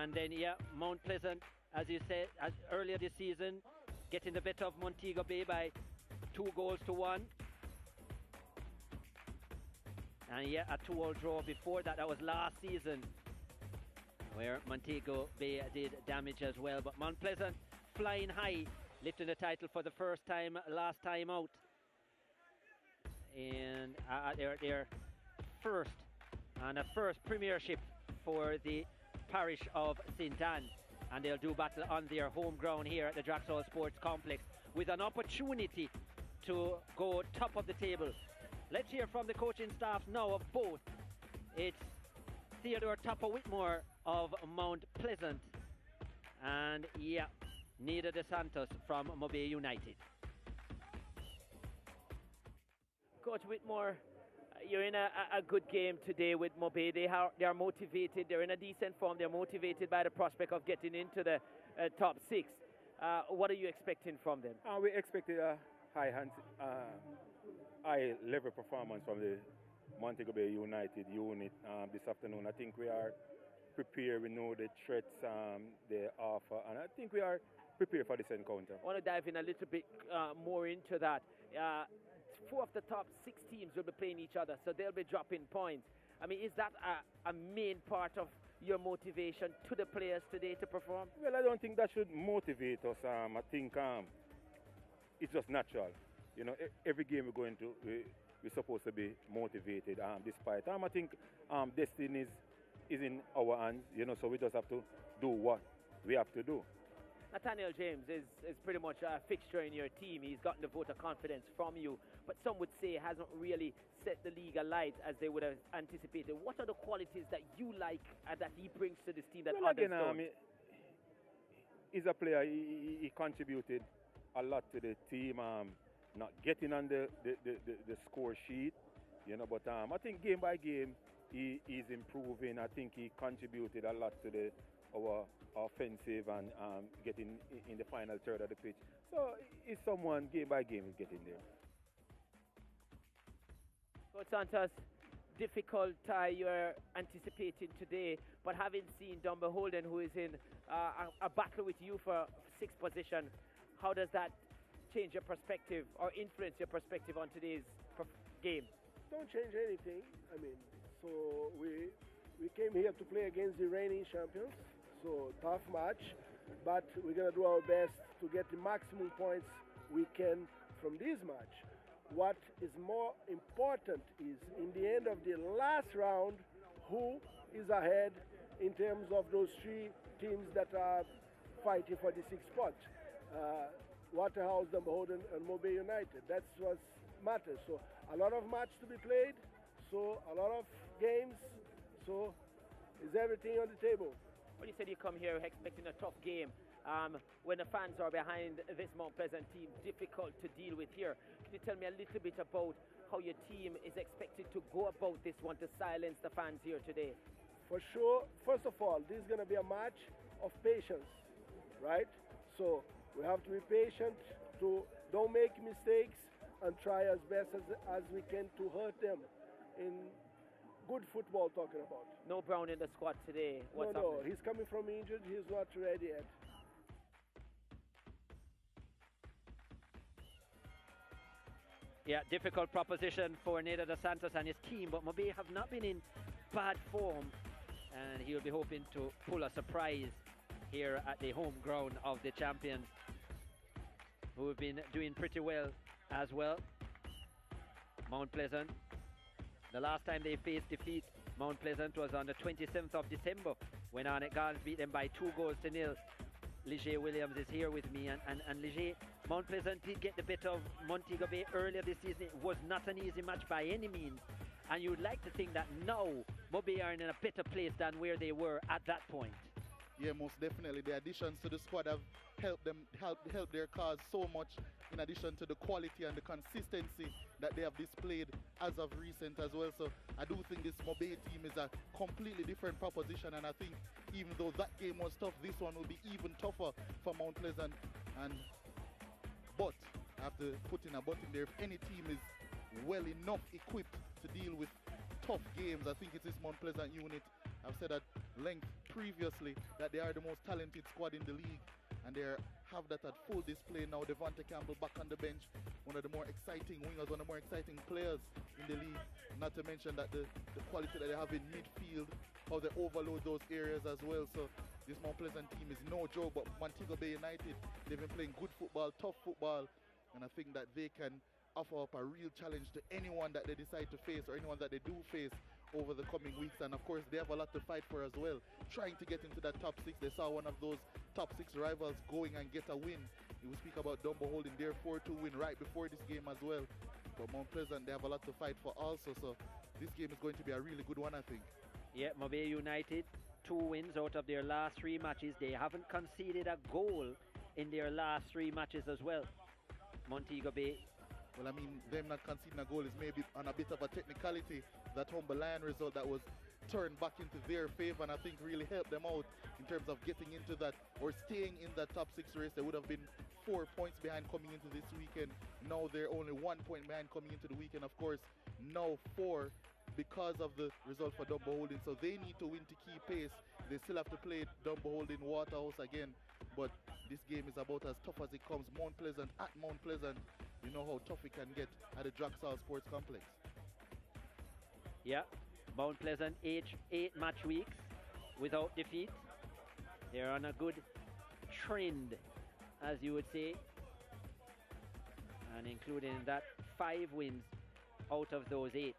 And then, yeah, Mount Pleasant, as you said, earlier this season, getting the better of Montego Bay by 2-1. And yeah, a 2-all draw before that. That was last season, where Montego Bay did damage as well. But Mount Pleasant flying high, lifting the title for the first time last time out. And their first premiership for the parish of St. Anne. And they'll do battle on their home ground here at the Draxall Sports Complex with an opportunity to go top of the table. Let's hear from the coaching staff now of both. It's Theodore Tupper-Whitmore of Mount Pleasant and yeah, Nida De Santos from Montego Bay United. Coach Whitmore, you're in a good game today with Montego Bay. They are motivated, they're in a decent form, they're motivated by the prospect of getting into the top 6. What are you expecting from them? We expected a high level performance from the Montego Bay United unit this afternoon. I think we are prepared, we know the threats they offer, and I think we are prepared for this encounter. I want to dive in a little bit more into that. 4 of the top 6 teams will be playing each other, so they'll be dropping points. I mean, is that a main part of your motivation to the players today to perform? Well, I don't think that should motivate us. I think it's just natural. You know, every game we're going to, we're supposed to be motivated despite. I think destiny is in our hands, you know, so we just have to do what we have to do. Nathaniel James is pretty much a fixture in your team. He's gotten the vote of confidence from you, but some would say hasn't really set the league alight as they would have anticipated. What are the qualities that you like and that he brings to this team that others don't? He's a player. He contributed a lot to the team. Not getting on the score sheet, you know, but I think game by game he is improving. I think he contributed a lot to our offensive and getting in the final third of the pitch. So he's someone game by game is getting there. Coach Santos, difficult tie you're anticipating today, but having seen Dumber Holden, who is in a battle with you for 6th position, how does that change your perspective or influence your perspective on today's game? Don't change anything. I mean, so we came here to play against the reigning champions. So tough match, but we're gonna do our best to get the maximum points we can from this match. What is more important is in the end of the last round, who is ahead in terms of those 3 teams that are fighting for the 6th spot. Waterhouse, Dumber Holden and Montego Bay United. That's what matters. So a lot of match to be played, so a lot of games, so is everything on the table. Well, you said you come here expecting a tough game. When the fans are behind this Mount Pleasant team, difficult to deal with here. Can you tell me a little bit about how your team is expected to go about this one to silence the fans here today? For sure, first of all, this is going to be a match of patience, right? So we have to be patient, to don't make mistakes and try as best as we can to hurt them in good football talking about. No Brown in the squad today. What's No, he's coming from injured. He's not ready yet. Yeah, difficult proposition for Nida De Santos and his team, but Montego Bay have not been in bad form, and he'll be hoping to pull a surprise here at the home ground of the champions, who have been doing pretty well as well. Mount Pleasant, the last time they faced defeat, Mount Pleasant, was on the 27th of December when Arnett Gardens beat them by 2-0. Ligier Williams is here with me, and Ligier, Mount Pleasant did get the better of Montego Bay earlier this season. It was not an easy match by any means, and you'd like to think that now Montego Bay are in a better place than where they were at that point. Yeah, most definitely. The additions to the squad have helped their cause so much, in addition to the quality and the consistency that they have displayed as of recent as well. So I do think this Montego Bay team is a completely different proposition, and I think even though that game was tough, this one will be even tougher for Mount Pleasant. But I have to put in a but in there. If any team is well enough equipped to deal with tough games. I think it is Mount Pleasant unit. I've said at length previously that they are the most talented squad in the league, and they have that at full display now. Devonta Campbell back on the bench, one of the more exciting wingers, one of the more exciting players in the league. Not to mention that the quality that they have in midfield, how they overload those areas as well. So this Mount Pleasant team is no joke, but Montego Bay United, they've been playing good football, tough football, and I think that they can offer up a real challenge to anyone that they decide to face or anyone that they do face over the coming weeks. And of course they have a lot to fight for as well, trying to get into that top 6. They saw one of those top 6 rivals going and get a win. We speak about Dumbo holding their 4-2 win right before this game as well. But Mount Pleasant, they have a lot to fight for also, so this game is going to be a really good one, I think. Yeah, Montego United, 2 wins out of their last 3 matches. They haven't conceded a goal in their last 3 matches as well. Montego Bay. Well, I mean, them not conceding a goal is maybe on a bit of a technicality. That Humber Lion result that was turned back into their favor, and I think really helped them out in terms of getting into that or staying in that top 6 race. They would have been 4 points behind coming into this weekend. Now they're only 1 point behind coming into the weekend. Of course, now 4 because of the result for Dumbo Holding. So they need to win to keep pace. They still have to play Dumbo Holding Waterhouse again. But this game is about as tough as it comes. Mount Pleasant at Mount Pleasant. You know how tough it can get at the Draxall Sports Complex. Yeah, Mount Pleasant 8 match weeks without defeat. They're on a good trend, as you would say, and including that 5 wins out of those 8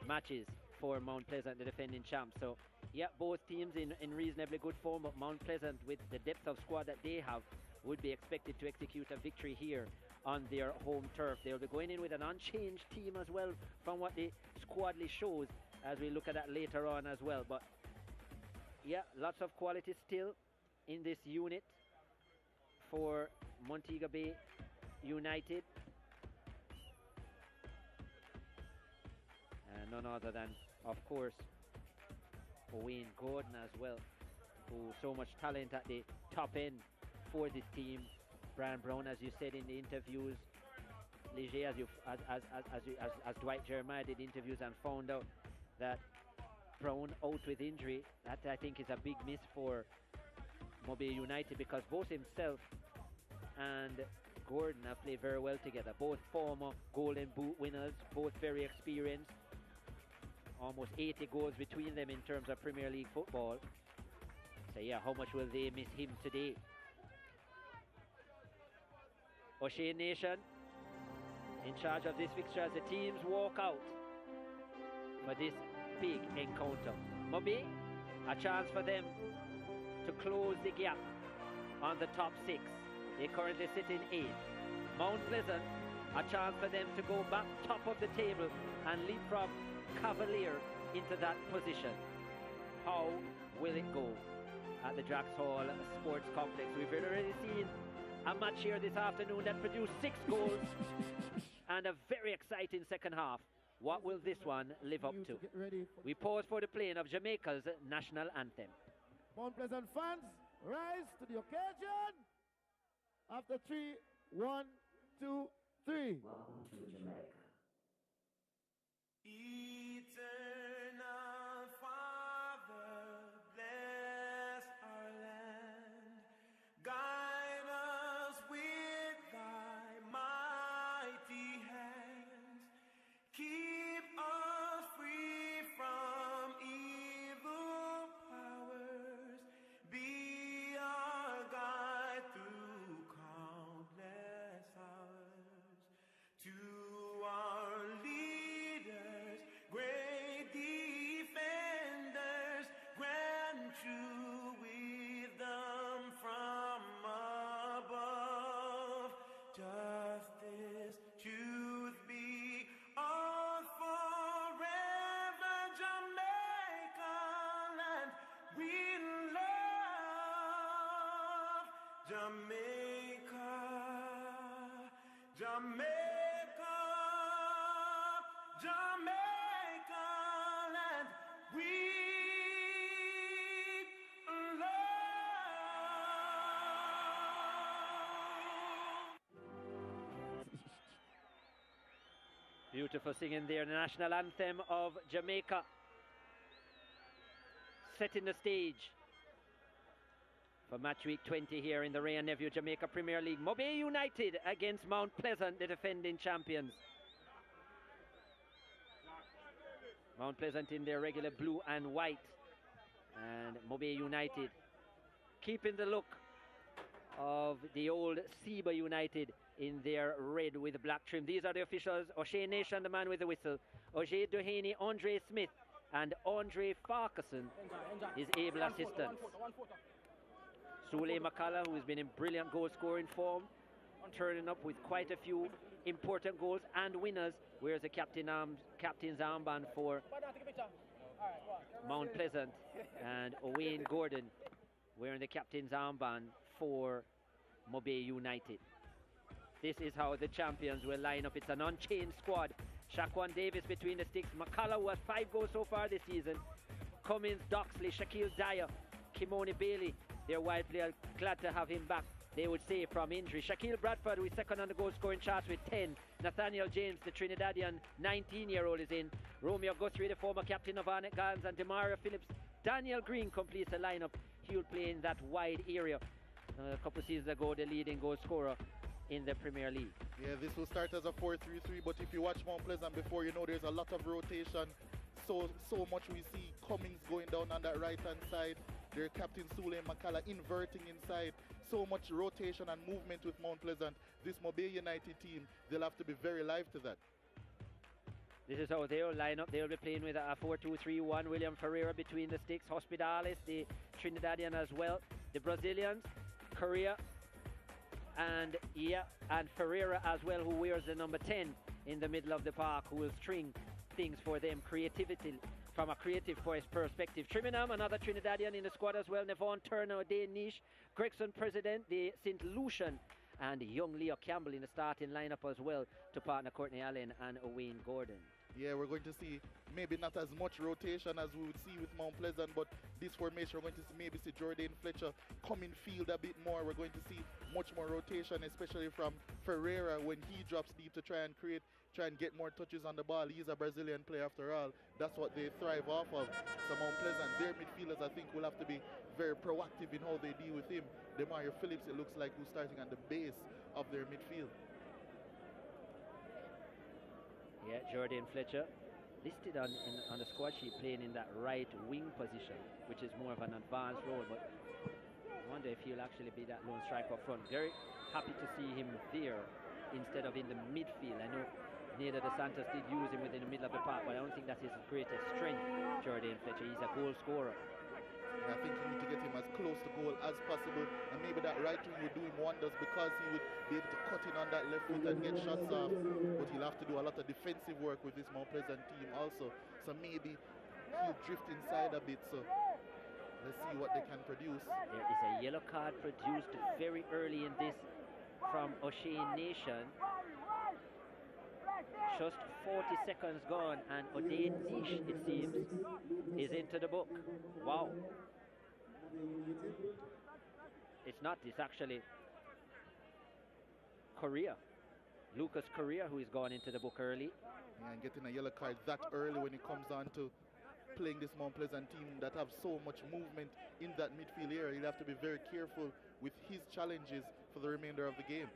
matches for Mount Pleasant, the defending champs. So yeah, both teams in reasonably good form, but Mount Pleasant, with the depth of squad that they have, would be expected to execute a victory here on their home turf. They'll be going in with an unchanged team as well from what the squad list shows, as we look at that later on as well. But yeah, lots of quality still in this unit for Montego Bay United, and none other than, of course, Wayne Gordon as well, who so much talent at the top end for this team. Brian Brown, as you said in the interviews, Leger, as Dwight Jeremiah did interviews and found out that Brown out with injury. That, I think, is a big miss for Montego Bay United, because both himself and Gordon have played very well together. Both former Golden Boot winners, both very experienced. Almost 80 goals between them in terms of Premier League football. So yeah, how much will they miss him today? O'Shea Nation in charge of this fixture as the teams walk out for this big encounter. Montego Bay, a chance for them to close the gap on the top 6. They currently sit in 8th. Mount Pleasant, a chance for them to go back top of the table and leapfrog Cavalier into that position. How will it go at the Draxall Sports Complex? We've already seen a match here this afternoon that produced 6 goals and a very exciting second half. What will this one live up to? We pause for the playing of Jamaica's national anthem. Mount Pleasant fans, rise to the occasion. After 3, 1, 2, 3. Welcome to Jamaica. Eternal Father, bless our land. Guide us with thy mighty hands. Keep us free from evil powers. Be our guide through countless hours. To our leaders, great defenders, grant true wisdom from above. Justice, truth be all forever. Jamaica land we love. Jamaica, Jamaica, Jamaica land we love. Beautiful singing there, the national anthem of Jamaica. setting the stage for match week 20 here in the Ray and Nephew Jamaica Premier League. Montego Bay United against Mount Pleasant, the defending champions. Mount Pleasant in their regular blue and white, and Montego Bay United keeping the look of the old Seba United in their red with black trim. These are the officials: O'Shea Nation, the man with the whistle, O'Shea Duhaney, Andre Smith, and Andre Farquharson, his able assistant. Sule McCullough, who has been in brilliant goal scoring form, turning up with quite a few important goals and winners, wears the captain's armband for Mount Pleasant, and Owain Gordon wearing the captain's armband for Montego Bay United. This is how the champions will line up. It's an unchanged squad. Shaquan Davis between the sticks. McCullough, who has 5 goals so far this season. Cummins, Doxley, Shaquille Dyer, Kimoni Bailey, their wide player, glad to have him back, they would say, from injury. Shaquille Bradford, who is second on the goal scoring charts with 10. Nathaniel James, the Trinidadian 19-year-old, is in. Romeo Guthrie, the former captain of Arnett Gardens, and Demario Phillips. Daniel Green completes the lineup. He'll play in that wide area. A couple of seasons ago, the leading goal scorer in the Premier League. Yeah, this will start as a 4-3-3, but if you watch Mount Pleasant before, you know there's a lot of rotation. So much we see Cummings going down on that right-hand side. Their captain Sule McCullough inverting inside. So much rotation and movement with Mount Pleasant. This Montego Bay United team, they'll have to be very live to that. This is how they'll line up. They'll be playing with a 4-2-3-1. William Ferreira between the sticks. Hospitales, the Trinidadian as well. The Brazilians, Correa, and Ferreira as well, who wears the number 10 in the middle of the park, who will string things for them creativity from a creative perspective. Trimingham, another Trinidadian in the squad as well. Nevon Turner, Dane Nish, Gregson President, the St. Lucian, and young Leo Campbell in the starting lineup as well, to partner Courtney Allen and Owain Gordon. Yeah, we're going to see maybe not as much rotation as we would see with Mount Pleasant, but this formation we're going to maybe see Jordan Fletcher come in field a bit more. We're going to see much more rotation, especially from Ferreira when he drops deep to try and get more touches on the ball. He's a Brazilian player after all. That's what they thrive off of. So Mount Pleasant, their midfielders, I think, will have to be very proactive in how they deal with him. Demario Phillips, it looks like, who's starting at the base of their midfield. Yeah, Jordan Fletcher listed on the squad sheet playing in that right wing position, which is more of an advanced role, but I wonder if he'll actually be that lone striker up front. Very happy to see him there instead of in the midfield. I know Neda dos Santos did use him within the middle of the park, but I don't think that's his greatest strength, Jordan Fletcher. He's a goal scorer. I think you need to get him as close to goal as possible, and maybe that right wing would do him wonders, because he would be able to cut in on that left foot and get shots off, but he'll have to do a lot of defensive work with this Mount Pleasant team also, so maybe he'll drift inside a bit. So let's see what they can produce. There is a yellow card produced very early in this from O'Shea Nation. Just 40 seconds gone, and O'Dane Nish, it seems, is into the book. Wow. It's not, it's actually Correa. Lucas Correa, who is gone into the book early. Yeah, and getting a yellow card that early when it comes down to playing this Mount Pleasant team that have so much movement in that midfield area. You'll have to be very careful with his challenges for the remainder of the game.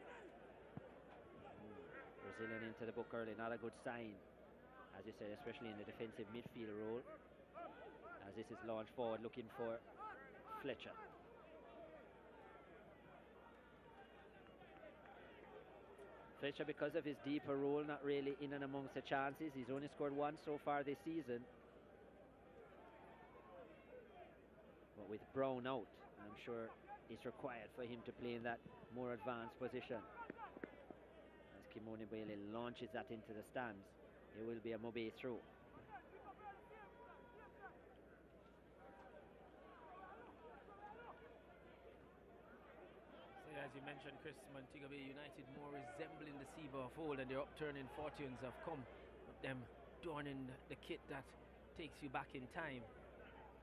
Brazilian into the book early, not a good sign, as you said, especially in the defensive midfield role, as this is launched forward looking for Fletcher. Fletcher, because of his deeper role, not really in and amongst the chances. He's only scored 1 so far this season. But with Brown out, I'm sure it's required for him to play in that more advanced position. As Kimoni Bailey launches that into the stands, it will be a Montego Bay throw. So as you mentioned, Chris, Montego Bay United more resembling the Seba of old, and their upturning fortunes have come with them donning the kit that takes you back in time.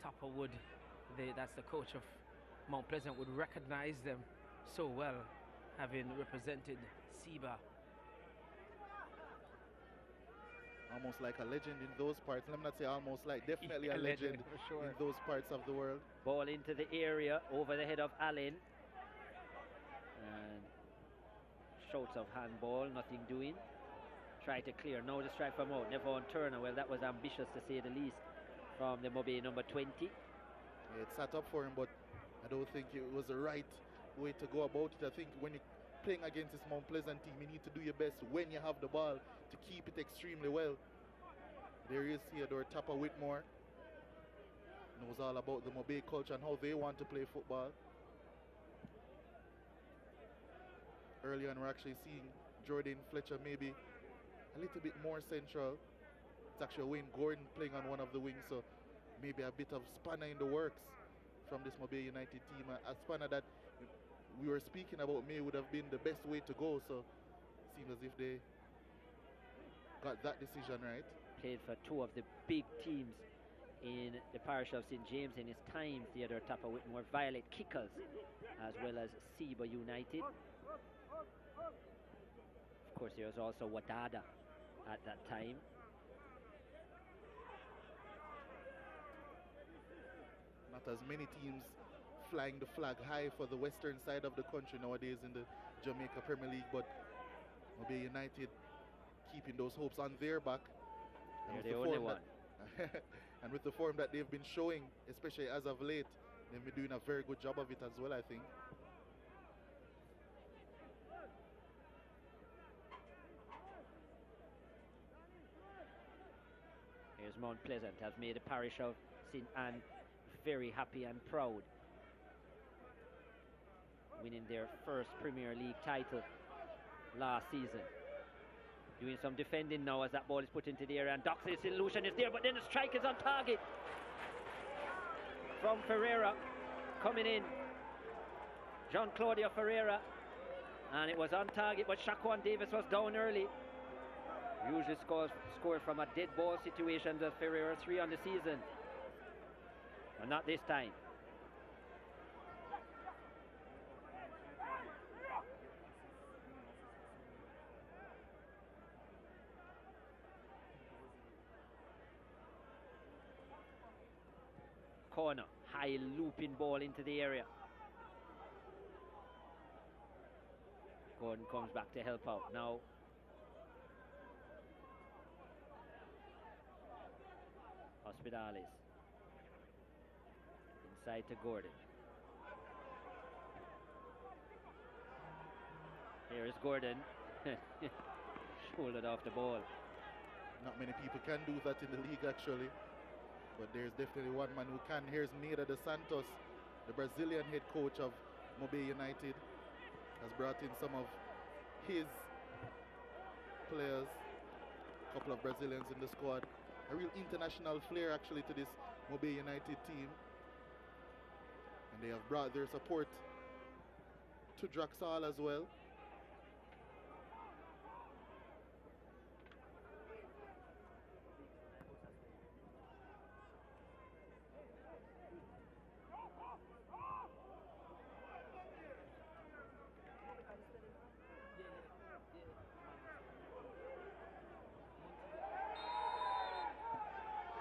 Topper Wood, that's the coach of Mount Pleasant, would recognize them so well, having represented Seba. almost like a legend in those parts. Let me not say almost like, definitely a legend for sure. in those parts of the world. Ball into the area, over the head of Allen. And shouts of handball, nothing doing. Try to clear, now the strike from out. Never on Turner. Well, that was ambitious to say the least from the Mobe number 20. Yeah, it sat up for him, but I don't think it was the right way to go about it. I think when you're playing against this Mount Pleasant team, you need to do your best when you have the ball to keep it extremely well. There is Theodore Tapper Whitmore. Knows all about the Mobe culture and how they want to play football. Early on, we're actually seeing Jordan Fletcher maybe a little bit more central. It's actually Wayne Gordon playing on one of the wings, so maybe a bit of spanner in the works from this Mobe United team. A spanner that we were speaking about may would have been the best way to go, so it seems as if they got that decision right. Played for two of the big teams in the parish of St. James in his time. Theodore Tapper Whitmore, Violet Kickers, as well as Seba United. Of course, there was also Wadada at that time. Not as many teams flying the flag high for the western side of the country nowadays in the Jamaica Premier League, but Mobe United keeping those hopes on their back. They're the only one. And with the form that they've been showing, especially as of late, they've been doing a very good job of it as well, I think. Here's Mount Pleasant, have made the parish of St. Anne very happy and proud, winning their first Premier League title last season. Doing some defending now as that ball is put into the area, and Doxy's illusion is there, but then the strike is on target from Ferreira coming in. John Claudio Ferreira, and it was on target, but Shaquan Davis was down early. Usually scores from a dead ball situation. Does Ferreira 3 on the season, but not this time. Corner, high looping ball into the area. Gordon comes back to help out now. Hospitales inside to Gordon. Here is Gordon. Shouldered off the ball. Not many people can do that in the league actually, but there's definitely one man who can. Here's Neda dos Santos, the Brazilian head coach of Mobe United. Has brought in some of his players, a couple of Brazilians in the squad. A real international flair actually to this Mobe United team. And they have brought their support to Draxal as well.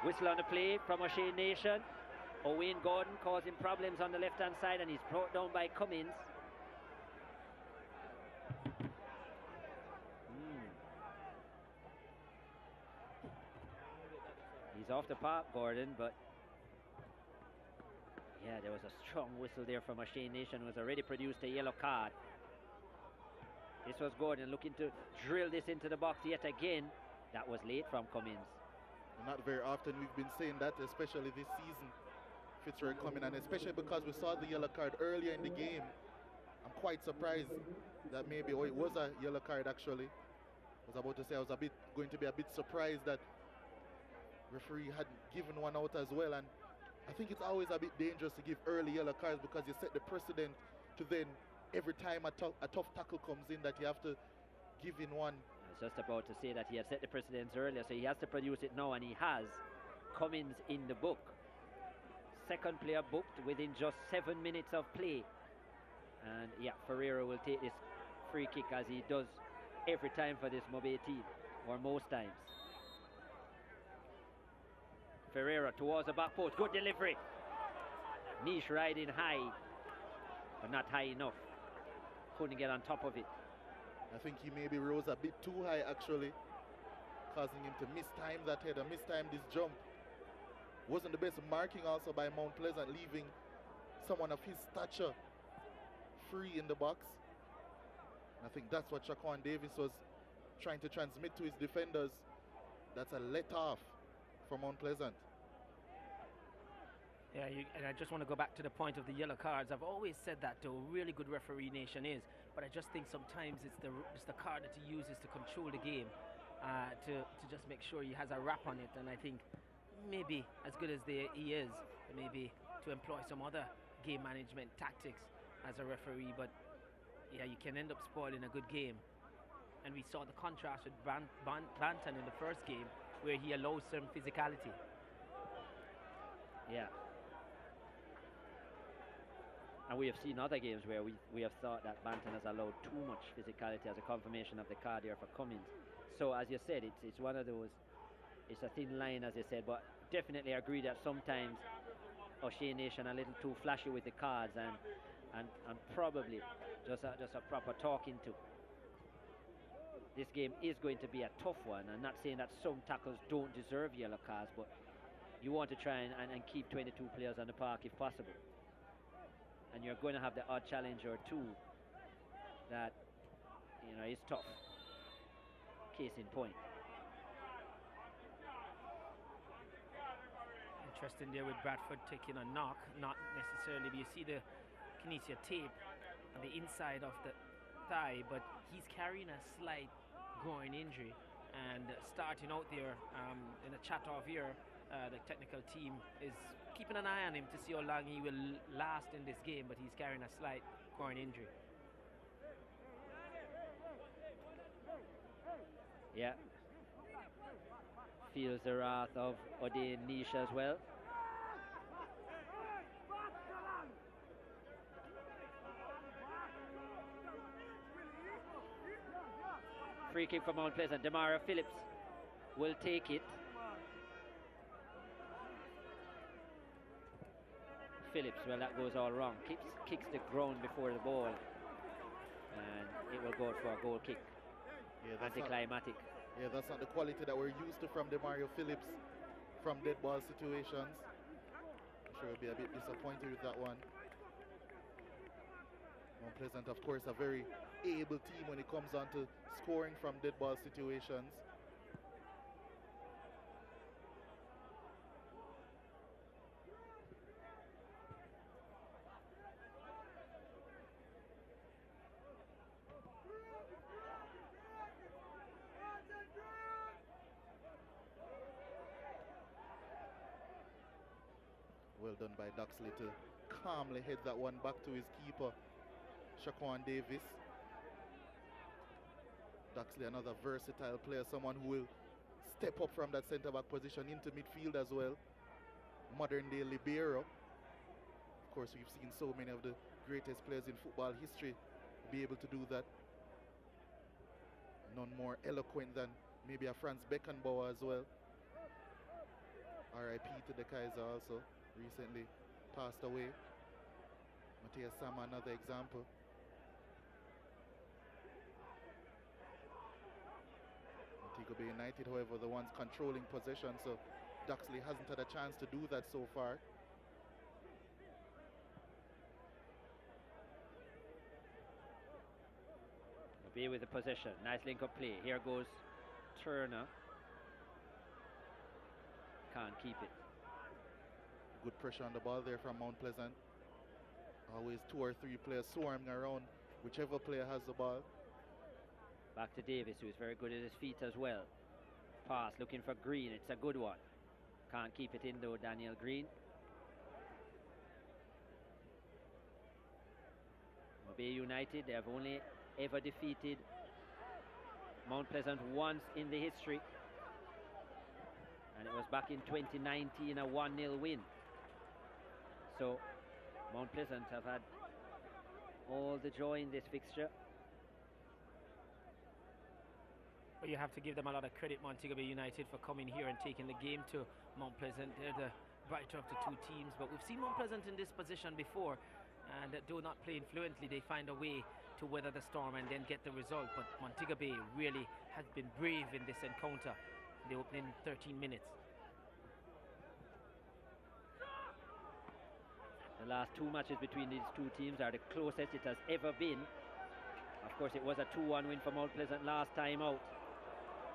Whistle on the play from O'Shea Nation. Owain Gordon causing problems on the left-hand side, and he's brought down by Cummins. He's off the park, Gordon, but yeah, there was a strong whistle there from O'Shea Nation, who has already produced a yellow card. This was Gordon looking to drill this into the box yet again. That was late from Cummins. Not very often we've been saying that, especially this season. Fitzroy coming, and especially because we saw the yellow card earlier in the game. I'm quite surprised that maybe, it was a yellow card actually. I was about to say I was going to be a bit surprised that referee had given one out as well, and I think it's always a bit dangerous to give early yellow cards because you set the precedent to then every time a tough tackle comes in that you have to give in one. I was just about to say that he had set the precedence earlier, so he has to produce it now, and he has. Cummins in the book. Second player booked within just 7 minutes of play. And yeah, Ferreira will take this free kick as he does every time for this Mobe team, or most times. Ferreira towards the back post. Good delivery. Niche riding high, but not high enough. Couldn't get on top of it. I think he maybe rose a bit too high actually, causing him to mistime that header, mistime this jump. Wasn't the best marking also by Mount Pleasant, leaving someone of his stature free in the box. I think that's what Shaquan Davis was trying to transmit to his defenders. That's a let off for Mount Pleasant. Yeah, and I just want to go back to the point of the yellow cards. I've always said that to a really good referee nation is, but I just think sometimes it's the card that he uses to control the game, to just make sure he has a wrap on it. And I think maybe as good as he is, maybe to employ some other game management tactics as a referee. But yeah, you can end up spoiling a good game. And we saw the contrast with Banton in the first game, where he allows some physicality. Yeah. And we have seen other games where we have thought that Banton has allowed too much physicality as a confirmation of the card here for Cummins. So as you said, it's one of those, it's a thin line as you said, but definitely agree that sometimes O'Shea Nation a little too flashy with the cards and probably just a proper talking to. This game is going to be a tough one. I'm not saying that some tackles don't deserve yellow cards, but you want to try and keep 22 players on the park if possible. And you're going to have the odd challenger or two that, you know, is tough. Case in point. Interesting there with Bradford taking a knock, not necessarily, but you see the kinesia tape on the inside of the thigh, but he's carrying a slight groin injury. And starting out there in the chat off here, the technical team is keeping an eye on him to see how long he will last in this game, but he's carrying a slight groin injury. Yeah. Feels the wrath of O'Dane Niche as well. Free kick for Mount Pleasant. Demario Phillips will take it. Phillips, well, that goes all wrong. Kicks the ground before the ball, and it will go for a goal kick. Yeah, anticlimactic. Yeah, that's not the quality that we're used to from Demario Phillips from dead ball situations. I'm sure he'll be a bit disappointed with that one. Mount Pleasant, of course, a very able team when it comes on to scoring from dead ball situations. Well done by Duxley to calmly head that one back to his keeper, Shaquan Davis. Duxley, another versatile player, someone who will step up from that centre-back position into midfield as well. Modern-day libero. Of course, we've seen so many of the greatest players in football history be able to do that. None more eloquent than maybe a Franz Beckenbauer as well. R.I.P. to the Kaiser also. Recently passed away. Matthias Sama, another example. Montego Bay United, however, the ones controlling possession, so Duxley hasn't had a chance to do that so far. Be with the possession. Nice link-up play. Here goes Turner. Can't keep it. Good pressure on the ball there from Mount Pleasant. Always 2 or 3 players swarming around whichever player has the ball. Back to Davis, who's very good at his feet as well. Pass, looking for Green. It's a good one. Can't keep it in though, Daniel Green. Bay United, they have only ever defeated Mount Pleasant once in the history. And it was back in 2019, a 1-0 win. So Mount Pleasant have had all the joy in this fixture. But you have to give them a lot of credit, Montego Bay United, for coming here and taking the game to Mount Pleasant, they're the brighter of the two teams, but we've seen Mount Pleasant in this position before, and though not playing fluently, they find a way to weather the storm and then get the result. But Montego Bay really has been brave in this encounter, the opening 13 minutes. The last two matches between these two teams are the closest it has ever been. Of course, it was a 2-1 win for Mount Pleasant last time out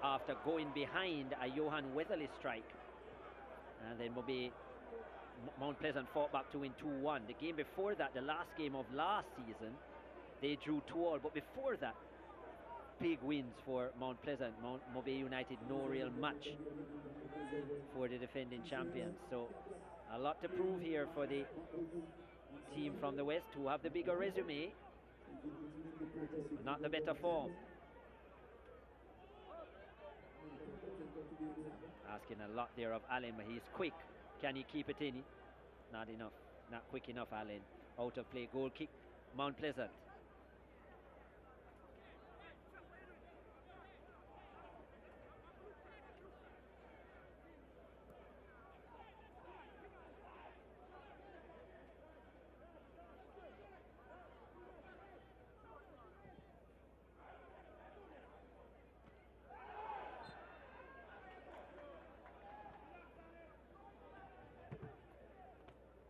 after going behind a Johan Weatherly strike. And then Mount Pleasant fought back to win 2-1. The game before that, the last game of last season, they drew 2-2. But before that, big wins for Mount Pleasant. Montego Bay United, no real match for the defending champions. So a lot to prove here for the team from the West, who have the bigger resume, not the better form. Asking a lot there of Allen, but he's quick. Can he keep it in? Not enough. Not quick enough, Allen. Out of play. Goal kick. Mount Pleasant.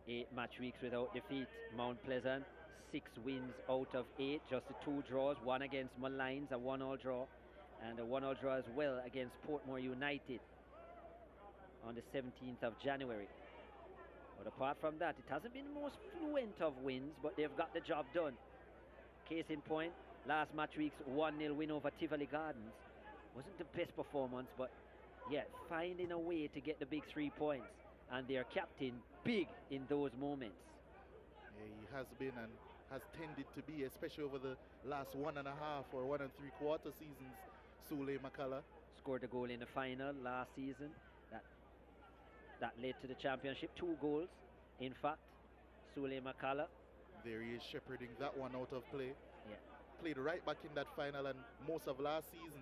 Eight match weeks without defeat. Mount Pleasant, 6 wins out of 8, just the 2 draws, one against Malines, a 1-1 draw, and a 1-1 draw as well against Portmore United on the 17th of January. But apart from that, it hasn't been the most fluent of wins, but they've got the job done. Case in point, last match week's 1-0 win over Tivoli Gardens wasn't the best performance, but yet finding a way to get the big 3 points. And their captain big in those moments. Yeah, he has been and has tended to be, especially over the last 1.5 or 1 3/4 seasons. Sule Makala scored a goal in the final last season. That led to the championship. 2 goals, in fact. Sule Makala. There he is, shepherding that one out of play. Yeah. Played right back in that final and most of last season,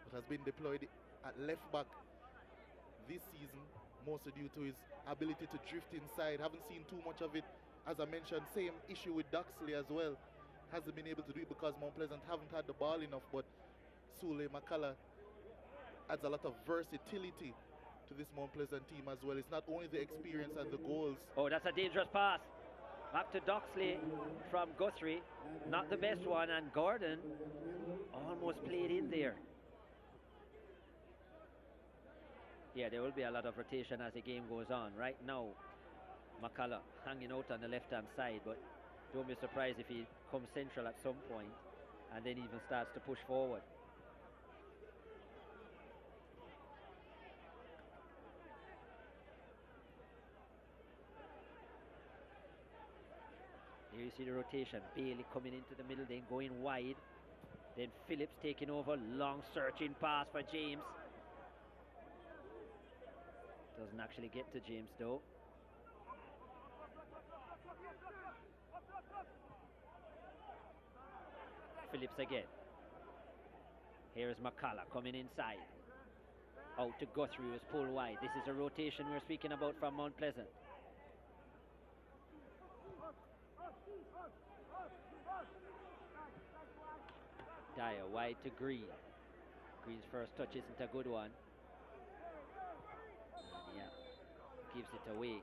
but has been deployed at left back this season, mostly due to his ability to drift inside. Haven't seen too much of it. As I mentioned, same issue with Duxley as well. Hasn't been able to do it because Mount Pleasant haven't had the ball enough, but Sule Makala adds a lot of versatility to this Mount Pleasant team as well. It's not only the experience and the goals. Oh, that's a dangerous pass. Back to Duxley from Guthrie. Not the best one, and Gordon almost played in there. Yeah, there will be a lot of rotation as the game goes on. Right now, Makala hanging out on the left-hand side, but don't be surprised if he comes central at some point and then even starts to push forward. Here you see the rotation. Bailey coming into the middle, then going wide. Then Phillips taking over. Long searching pass for James. Doesn't actually get to James though. Phillips again. Here is Makala coming inside. Out to Guthrie, who is pulled wide. This is a rotation we're speaking about from Mount Pleasant. Dyer wide to Green. Green's first touch isn't a good one. Yeah, gives it away,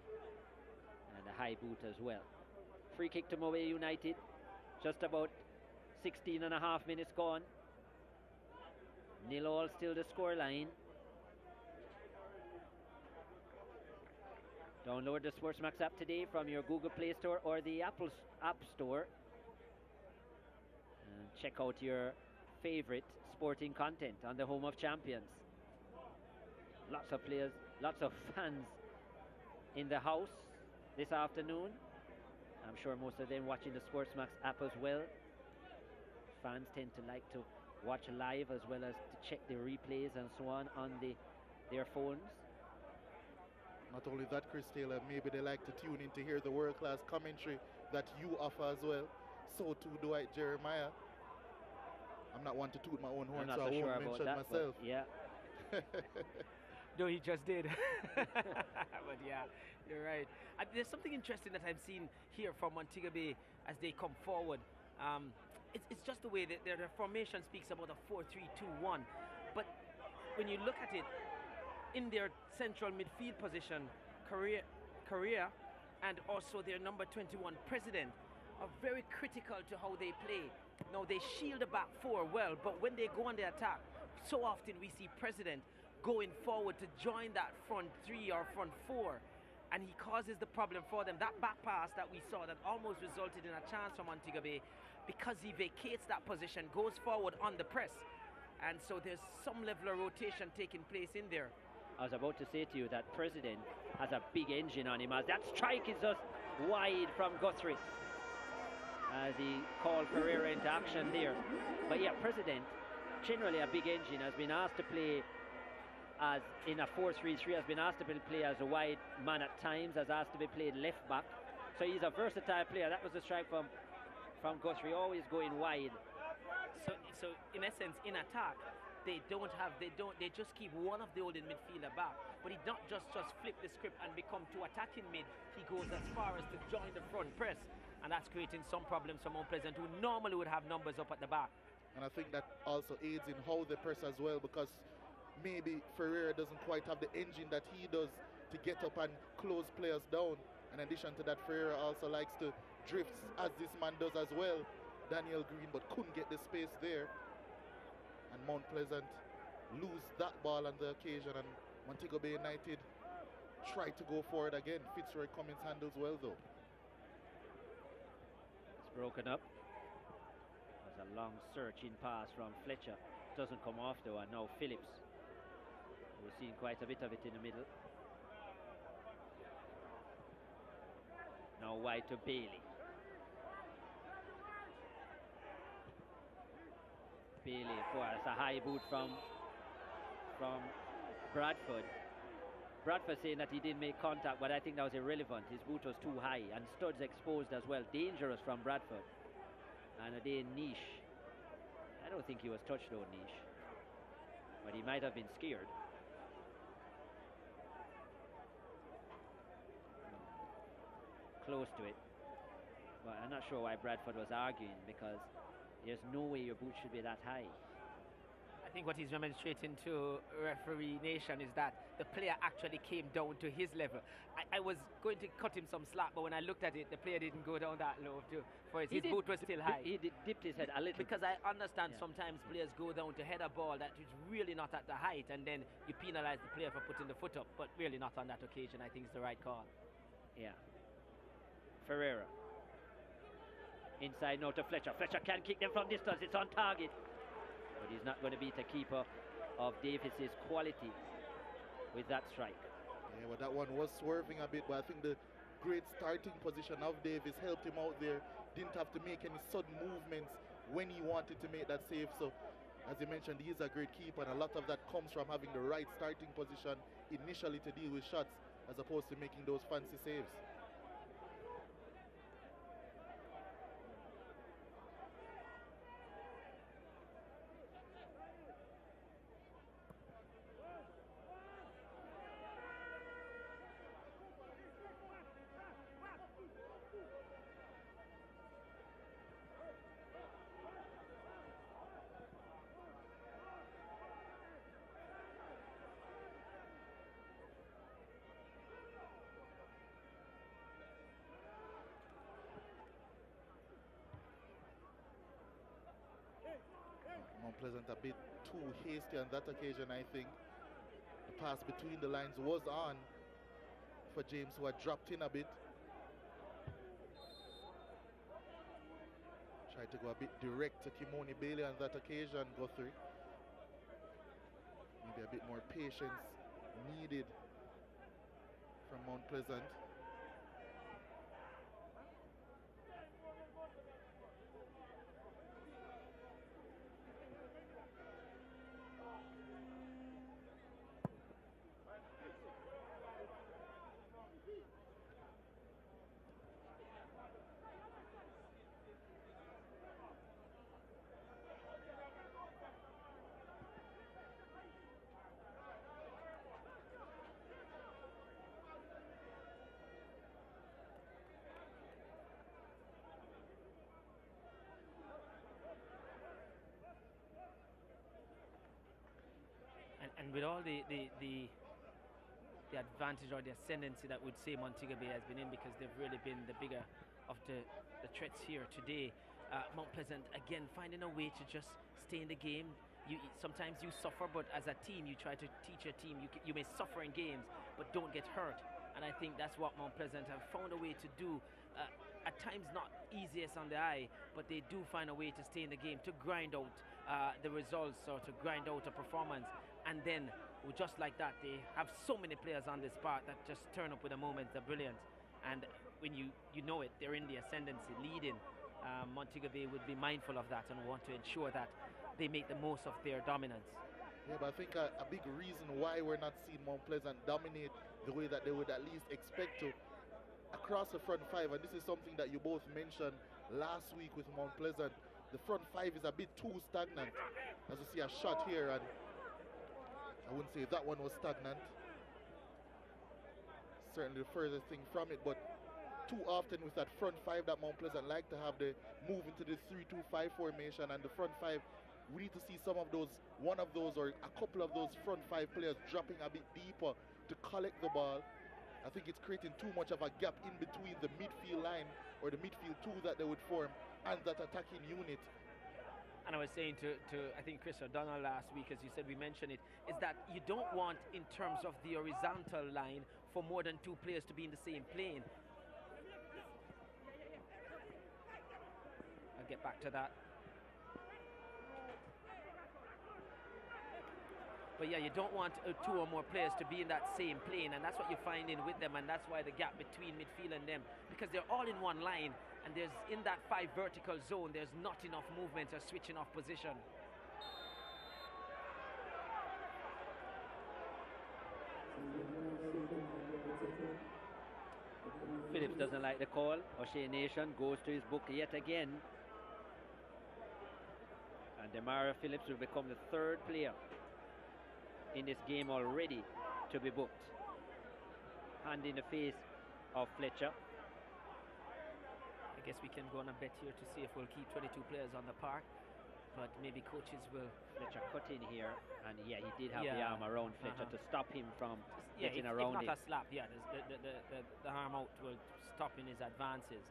and a high boot as well. Free kick to Montego Bay United. Just about 16.5 minutes gone. 0-0 still the scoreline. Download the SportsMax app today from your Google Play Store or the Apple App Store, and check out your favorite sporting content on the home of champions. Lots of players, lots of fans in the house this afternoon. I'm sure most of them watching the SportsMax app as well. Fans tend to like to watch live as well as to check the replays and so on their phones. Not only that, Chris Taylor, maybe they like to tune in to hear the world-class commentary that you offer as well. So too do I, Jeremiah. I'm not one to toot my own horn, so I won't mention myself. Yeah. No, he just did. But yeah, you're right. And there's something interesting that I've seen here from Montego Bay as they come forward. It's just the way that their formation speaks about a 4-3-2-1. But when you look at it, in their central midfield position, Korea and also their number 21 president are very critical to how they play. Now they shield the back four well, but when they go on the attack, so often we see president going forward to join that front three or front four, and he causes the problem for them. That back pass that we saw that almost resulted in a chance for Montego Bay, because he vacates that position, goes forward on the press, and so there's some level of rotation taking place in there. I was about to say to you that President has a big engine on him, as that strike is just wide from Guthrie as he called Ferreira into action there. But yeah, President, generally a big engine, has been asked to play as in a 4-3-3, has been asked to play as a wide man at times, has asked to be played left back. So he's a versatile player. That was the strike from Guthrie, always going wide. So in essence, in attack, they just keep one of the holding midfielder back, but he not just flip the script and become too attacking mid. He goes as far as to join the front press, and that's creating some problems for Mount Pleasant, who normally would have numbers up at the back. And I think that also aids in how they press as well, because maybe Ferreira doesn't quite have the engine that he does to get up and close players down. In addition to that, Ferreira also likes to drift, as this man does as well, Daniel Green, but couldn't get the space there. And Mount Pleasant lose that ball on the occasion, and Montego Bay United try to go forward again. Fitzroy Cummins handles well though. It's broken up. There's a long searching pass from Fletcher. Doesn't come off though, and now Phillips. We've seen quite a bit of it in the middle. Now wide to Bailey. Bailey, that's a high boot from Bradford. Bradford saying that he didn't make contact, but I think that was irrelevant. His boot was too high, and studs exposed as well. Dangerous from Bradford. And a day Niche. I don't think he was touched though, Niche, but he might have been scared. Close to it, but I'm not sure why Bradford was arguing, because there's no way your boot should be that high. I think what he's demonstrating to referee nation is that the player actually came down to his level. I was going to cut him some slack, but when I looked at it, the player didn't go down that low too. For his boot was still high. He dipped his head a little. Because I understand sometimes players go down to head a ball that is really not at the height, and then you penalize the player for putting the foot up, but really not on that occasion. I think it's the right call. Yeah. Ferreira. Inside now to Fletcher. Fletcher can kick them from distance. It's on target. But he's not going to beat a keeper of Davis's quality with that strike. Yeah, well, that one was swerving a bit, but I think the great starting position of Davis helped him out there. Didn't have to make any sudden movements when he wanted to make that save. So, as you mentioned, he's a great keeper, and a lot of that comes from having the right starting position initially to deal with shots, as opposed to making those fancy saves. Mount Pleasant a bit too hasty on that occasion, I think. The pass between the lines was on for James, who had dropped in a bit. Tried to go a bit direct to Kimoni Bailey on that occasion, Guthrie. Maybe a bit more patience needed from Mount Pleasant. with all the advantage or the ascendancy that would say Montego Bay has been in, because they've really been the bigger of the threats here today. Mount Pleasant again finding a way to just stay in the game. Sometimes you suffer, but as a team you try to teach your team you may suffer in games but don't get hurt, and I think that's what Mount Pleasant have found a way to do. At times not easiest on the eye, but they do find a way to stay in the game, to grind out the results or to grind out a performance, and then just like that they have so many players on this part that just turn up with a moment of brilliance, and when you know it, they're in the ascendancy leading. Montego Bay would be mindful of that and want to ensure that they make the most of their dominance. Yeah, but I think a big reason why we're not seeing Mount Pleasant dominate the way that they would at least expect to across the front five, and this is something that you both mentioned last week with Mount Pleasant, the front five is a bit too stagnant. As you see a shot here, and I wouldn't say that one was stagnant. Certainly the furthest thing from it, but too often with that front five that Mount Pleasant like to have, the move into the 3-2-5 formation, and the front five, we need to see some of those, one of those or a couple of those front five players dropping a bit deeper to collect the ball. I think it's creating too much of a gap in between the midfield line or the midfield two that they would form and that attacking unit. And I was saying to I think Chris O'Donnell last week, as you said, we mentioned it, is that you don't want, in terms of the horizontal line, for more than two players to be in the same plane. I'll get back to that. But yeah, you don't want two or more players to be in that same plane, and that's what you're finding with them, and that's why the gap between midfield and them, because they're all in one line, and there's in that 5 vertical zone, there's not enough movement or switching off position. Phillips doesn't like the call. O'Shea Nation goes to his book yet again, and Demara Phillips will become the 3rd player in this game already to be booked. Hand in the face of Fletcher. I guess we can go on a bet here to see if we'll keep 22 players on the park, but maybe coaches will. Fletcher cut in here, and yeah, he did have the arm around Fletcher to stop him from getting if around not him. a slap, the arm out will stop in his advances.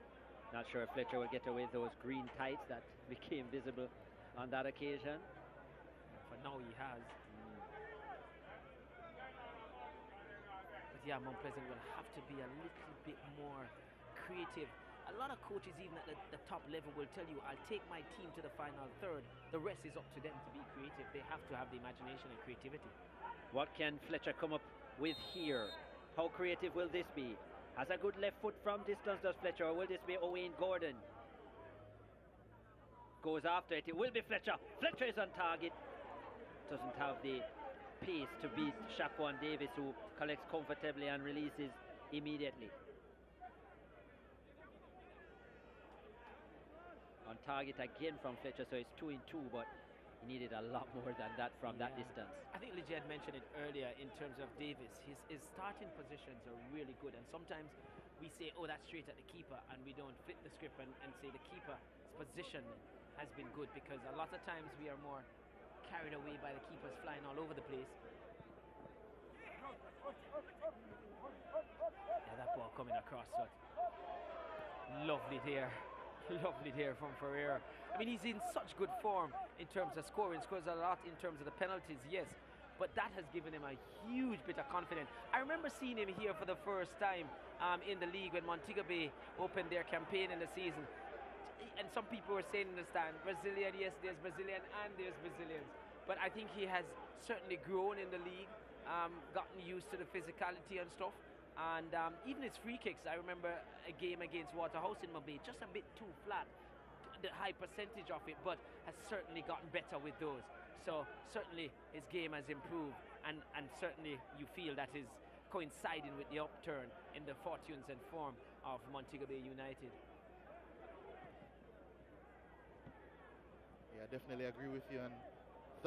Not sure if Fletcher will get away with those green tights that became visible on that occasion. For now he has. Yeah, Mount Pleasant will have to be a little bit more creative. A lot of coaches, even at the top level, will tell you, I'll take my team to the final third. The rest is up to them to be creative. They have to have the imagination and creativity. What can Fletcher come up with here? How creative will this be? Has a good left foot from distance, does Fletcher, or will this be Owain Gordon? Goes after it. It will be Fletcher. Fletcher is on target. Doesn't have the pace to beat Shaquan Davis, who collects comfortably and releases immediately. On target again from Fletcher, so it's 2 in 2, but he needed a lot more than that from that distance. I think Legit mentioned it earlier in terms of Davis. His starting positions are really good, and sometimes we say, oh, that's straight at the keeper, and we don't flip the script and say the keeper's position has been good, because a lot of times we are more carried away by the keepers flying all over the place. Yeah, that ball coming across, but lovely there. Lovely there from Ferreira. I mean, he's in such good form in terms of scoring. Scores a lot in terms of the penalties, yes, but that has given him a huge bit of confidence. I remember seeing him here for the first time in the league when Montego Bay opened their campaign in the season. And some people were saying in the stand, Brazilian, yes, there's Brazilian and there's Brazilians. But I think he has certainly grown in the league, gotten used to the physicality and stuff. And even his free kicks, I remember a game against Waterhouse in Mobay, just a bit too flat, the high percentage of it, but has certainly gotten better with those. So certainly his game has improved, and certainly you feel that is coinciding with the upturn in the fortunes and form of Montego Bay United. Yeah, I definitely agree with you on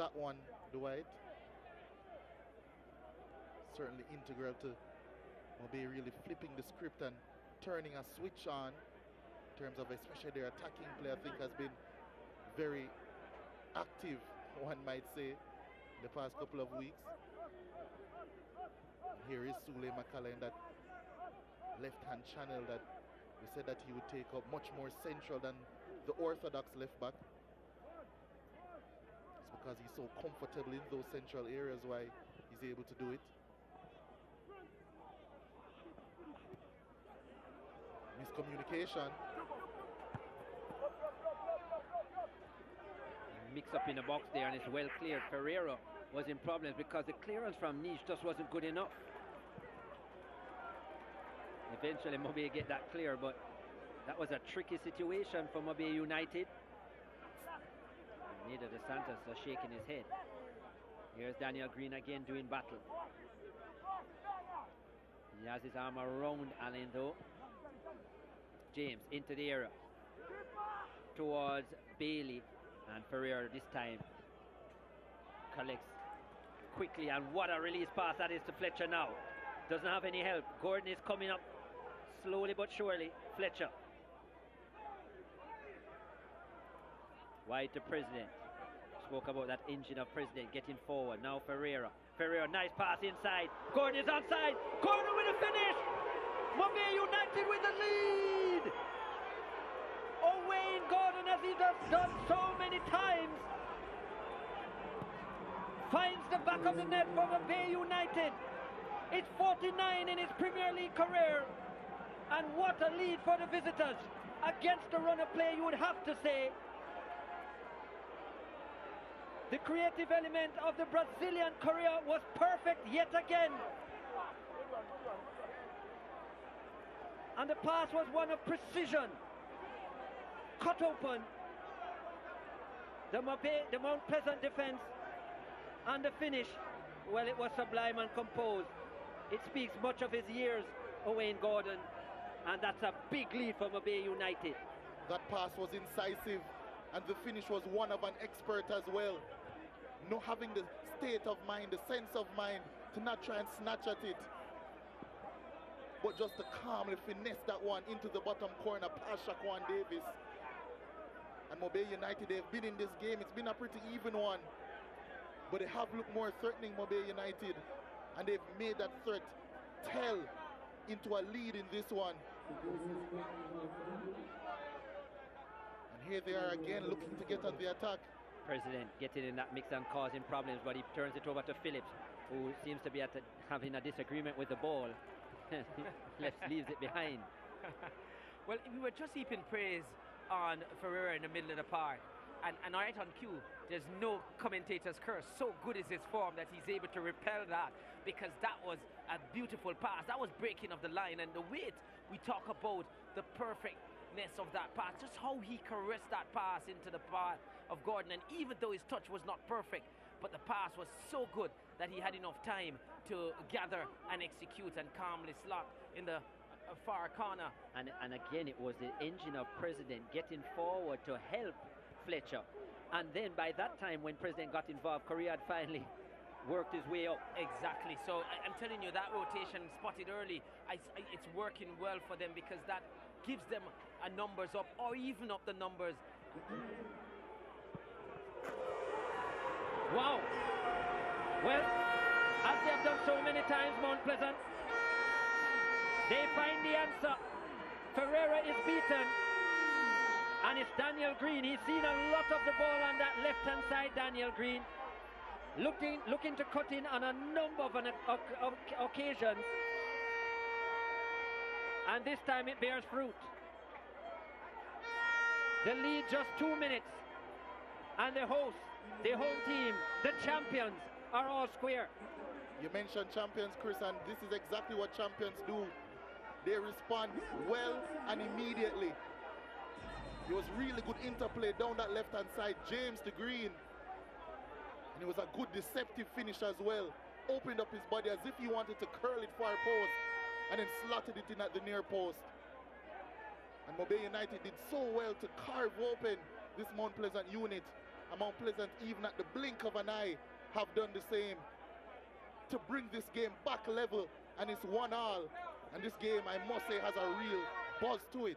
that one, Dwight. Certainly integral to Mobay really flipping the script and turning a switch on in terms of especially their attacking play. I think has been very active, one might say, the past couple of weeks. Here is Sule Makala in that left-hand channel that we said that he would take up much more central than the orthodox left back. It's because he's so comfortable in those central areas why he's able to do it. Miscommunication. Mix up in the box there, and it's well cleared. Ferreira was in problems because the clearance from Niche just wasn't good enough. Eventually Mobe get that clear, but that was a tricky situation for Mobe United. Neither De Santos are shaking his head. Here's Daniel Green again doing battle. He has his arm around Allen though. James into the area towards Bailey, and Ferreira this time collects quickly, and what a release pass that is to Fletcher now. Doesn't have any help. Gordon is coming up slowly but surely. Fletcher wide to President. Spoke about that engine of President getting forward. Now Ferreira, nice pass inside. Gordon is onside. Gordon with a finish. Mobe United with the lead. Wayne Gordon, as he has done so many times, finds the back of the net for Mobe United. It's 49 in his Premier League career, and what a lead for the visitors against the run of play, you would have to say. The creative element of the Brazilian career was perfect yet again. And the pass was one of precision. Cut open the Mount Pleasant defense, and the finish, well, it was sublime and composed. It speaks much of his years, Wayne Gordon, and that's a big lead for Mobe United. That pass was incisive, and the finish was one of an expert as well. Not having the state of mind, the sense of mind to not try and snatch at it, but just to calmly finesse that one into the bottom corner past Shaquan Davis. And Mobe United, they've been in this game. It's been a pretty even one, but they have looked more threatening, Mobe United, and they've made that threat tell into a lead in this one. And here they are again looking to get on the attack. President getting in that mix and causing problems, but he turns it over to Phillips, who seems to be having a disagreement with the ball. Leaves it behind. Well, we were just heaping praise on Ferreira in the middle of the park, and right on cue, there's no commentator's curse. So good is his form that he's able to repel that, because that was a beautiful pass. That was breaking of the line, and the weight, we talk about the perfectness of that pass, just how he caressed that pass into the path of Gordon, and even though his touch was not perfect, but the pass was so good that he had enough time to gather and execute and calmly slot in the far corner. And again, it was the engine of President getting forward to help Fletcher. And then by that time, when President got involved, Correa had finally worked his way up. Exactly. So I'm telling you, that rotation spotted early, it's working well for them, because that gives them a numbers up, or even up the numbers. Wow. Well, as they have done so many times, Mount Pleasant, they find the answer. Ferreira is beaten, and it's Daniel Green. He's seen a lot of the ball on that left-hand side, Daniel Green. Looking to cut in on a number of occasions, and this time it bears fruit. The lead just 2 minutes, and the hosts, the home team, the champions, are all square. You mentioned champions, Chris, and this is exactly what champions do. They respond well and immediately. It was really good interplay down that left-hand side. James to Green. And it was a good deceptive finish as well. Opened up his body as if he wanted to curl it far post, and then slotted it in at the near post. And Mobe United did so well to carve open this Mount Pleasant unit. And Mount Pleasant, even at the blink of an eye, have done the same to bring this game back level, and it's 1-1. And this game, I must say, has a real buzz to it.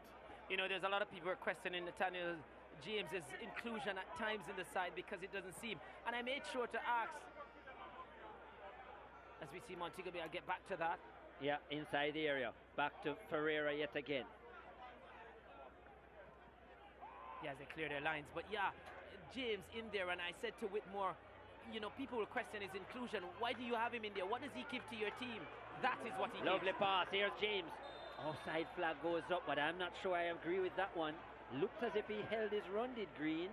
You know, there's a lot of people questioning Nathaniel James's inclusion at times in the side, because it doesn't seem. And I made sure to ask as we see Montego Bay. I'll get back to that. Yeah, inside the area. Back to Ferreira yet again. Yeah, they clear their lines. But yeah, James in there, and I said to Whitmore, you know, people will question his inclusion. Why do you have him in there? What does he give to your team? That is what he Lovely gives. pass. Here's James. Offside flag goes up, but I'm not sure I agree with that one. Looked as if he held his run, did Green.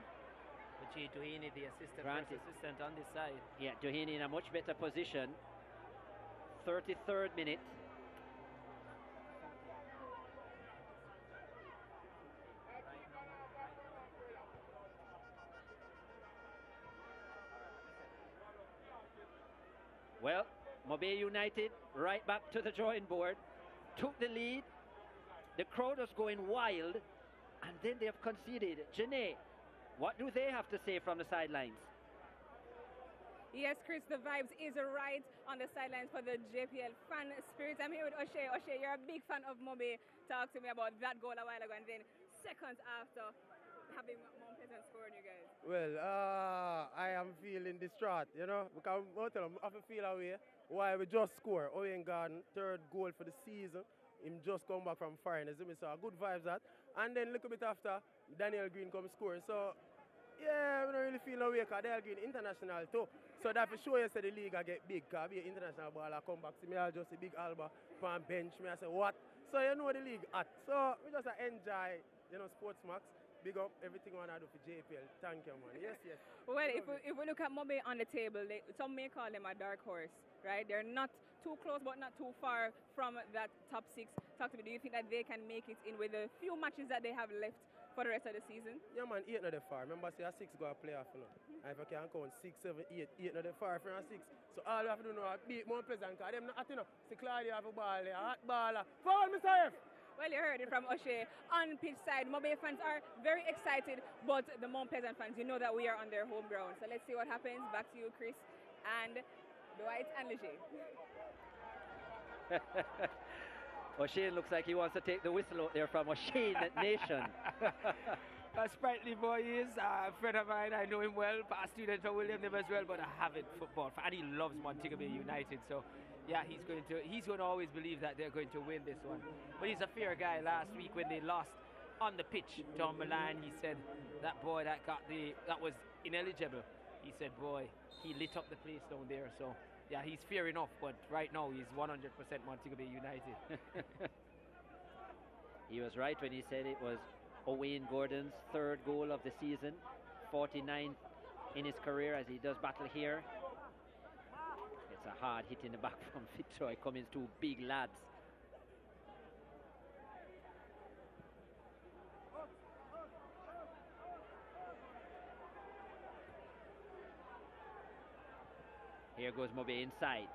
But Jay Duhaney, the assistant, Granted. first assistant on this side. Yeah, Duhaney in a much better position. 33rd minute. Well, Montego Bay United right back to the drawing board. Took the lead. The crowd was going wild, and then they have conceded. Janae, what do they have to say from the sidelines? Yes, Chris, the vibes is right on the sidelines for the JPL fan spirit. I'm here with O'Shea. O'Shea, you're a big fan of Mobe. Talk to me about that goal a while ago, and then seconds after having Mount Pleasant scoring you guys. Well, I am feeling distraught, you know, because I feel away why we just score. Owen Garden, third goal for the season. Him just come back from foreigners. So good vibes that. And then a little bit after, Daniel Green come score. So, yeah, we don't really feel away because Daniel Green international too. So that for sure you say the league I get big because be an international ball I come back. See me I just a big Alba on bench. Me I say what? So you know the league at. So we just enjoy, you know, SportsMax. Big up everything I do for JPL. Thank you, man. Yes, yes. Well, if we look at Mobe on the table, some may call them a dark horse, right? They're not too close, but not too far from that top six. Talk to me. Do you think that they can make it in with the few matches that they have left for the rest of the season? Yeah, man. 8 not the far. Remember, say a 6 go a playoff, you know. And if I can count 6, 7, 8, 8 not the far from a 6. So all you have to do now is beat Mount Pleasant because them not hot, you know. See Claudia have a ball there, a hot baller. Foul, Mr. F. Well, you heard it from O'Shea. On pitch side, Mobe fans are very excited, but the Mount Pleasant fans, you know that we are on their home ground. So let's see what happens. Back to you, Chris, and Dwight and Leger. O'Shea looks like he wants to take the whistle out there from O'Shea Nation. A sprightly boy he is a friend of mine. I know him well, past student of William them as well, but a avid football fan. And he loves Montego Bay United, so yeah, he's going to always believe that they're going to win this one. But he's a fair guy. Last week when they lost on the pitch down Milan, he said that boy that was ineligible. He said, boy, he lit up the place down there. So yeah, he's fair enough, but right now he's 100% Montego Bay United. He was right when he said it was Owain Gordon's third goal of the season, 49th in his career as he does battle here. It's a hard hit in the back from Fitzroy Cummins, two big lads. Here goes Mobe inside.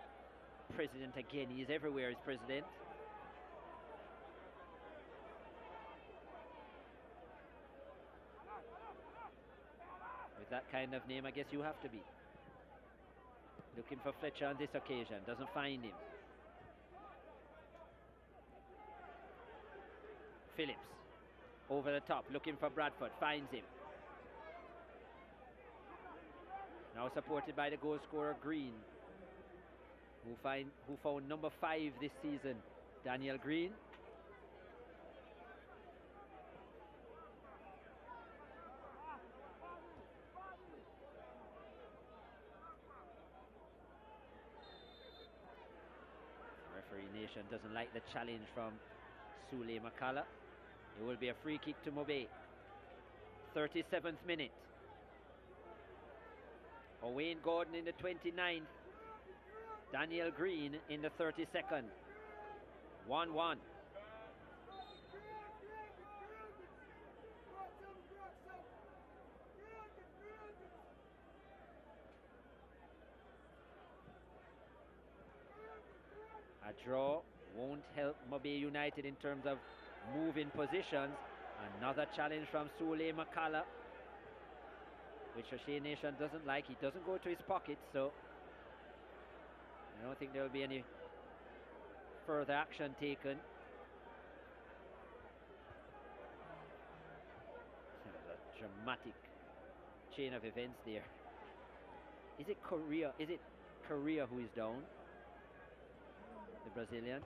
President again, he's everywhere as president. With that kind of name, I guess you have to be. Looking for Fletcher on this occasion, doesn't find him. Phillips, over the top, looking for Bradford, finds him. Now supported by the goal scorer Green, who found number 5 this season, Daniel Green. Referee Nation doesn't like the challenge from Sule Makala. It will be a free kick to Mobe. 37th minute. Owain Gordon in the 29th. Daniel Green in the 32nd. 1-1. A draw won't help Mobe United in terms of moving positions. Another challenge from Sule Makala, which O'Shea Nation doesn't like. He doesn't go to his pocket, so I don't think there will be any further action taken. A dramatic chain of events there. Is it Korea? Is it Korea who is down? the Brazilian.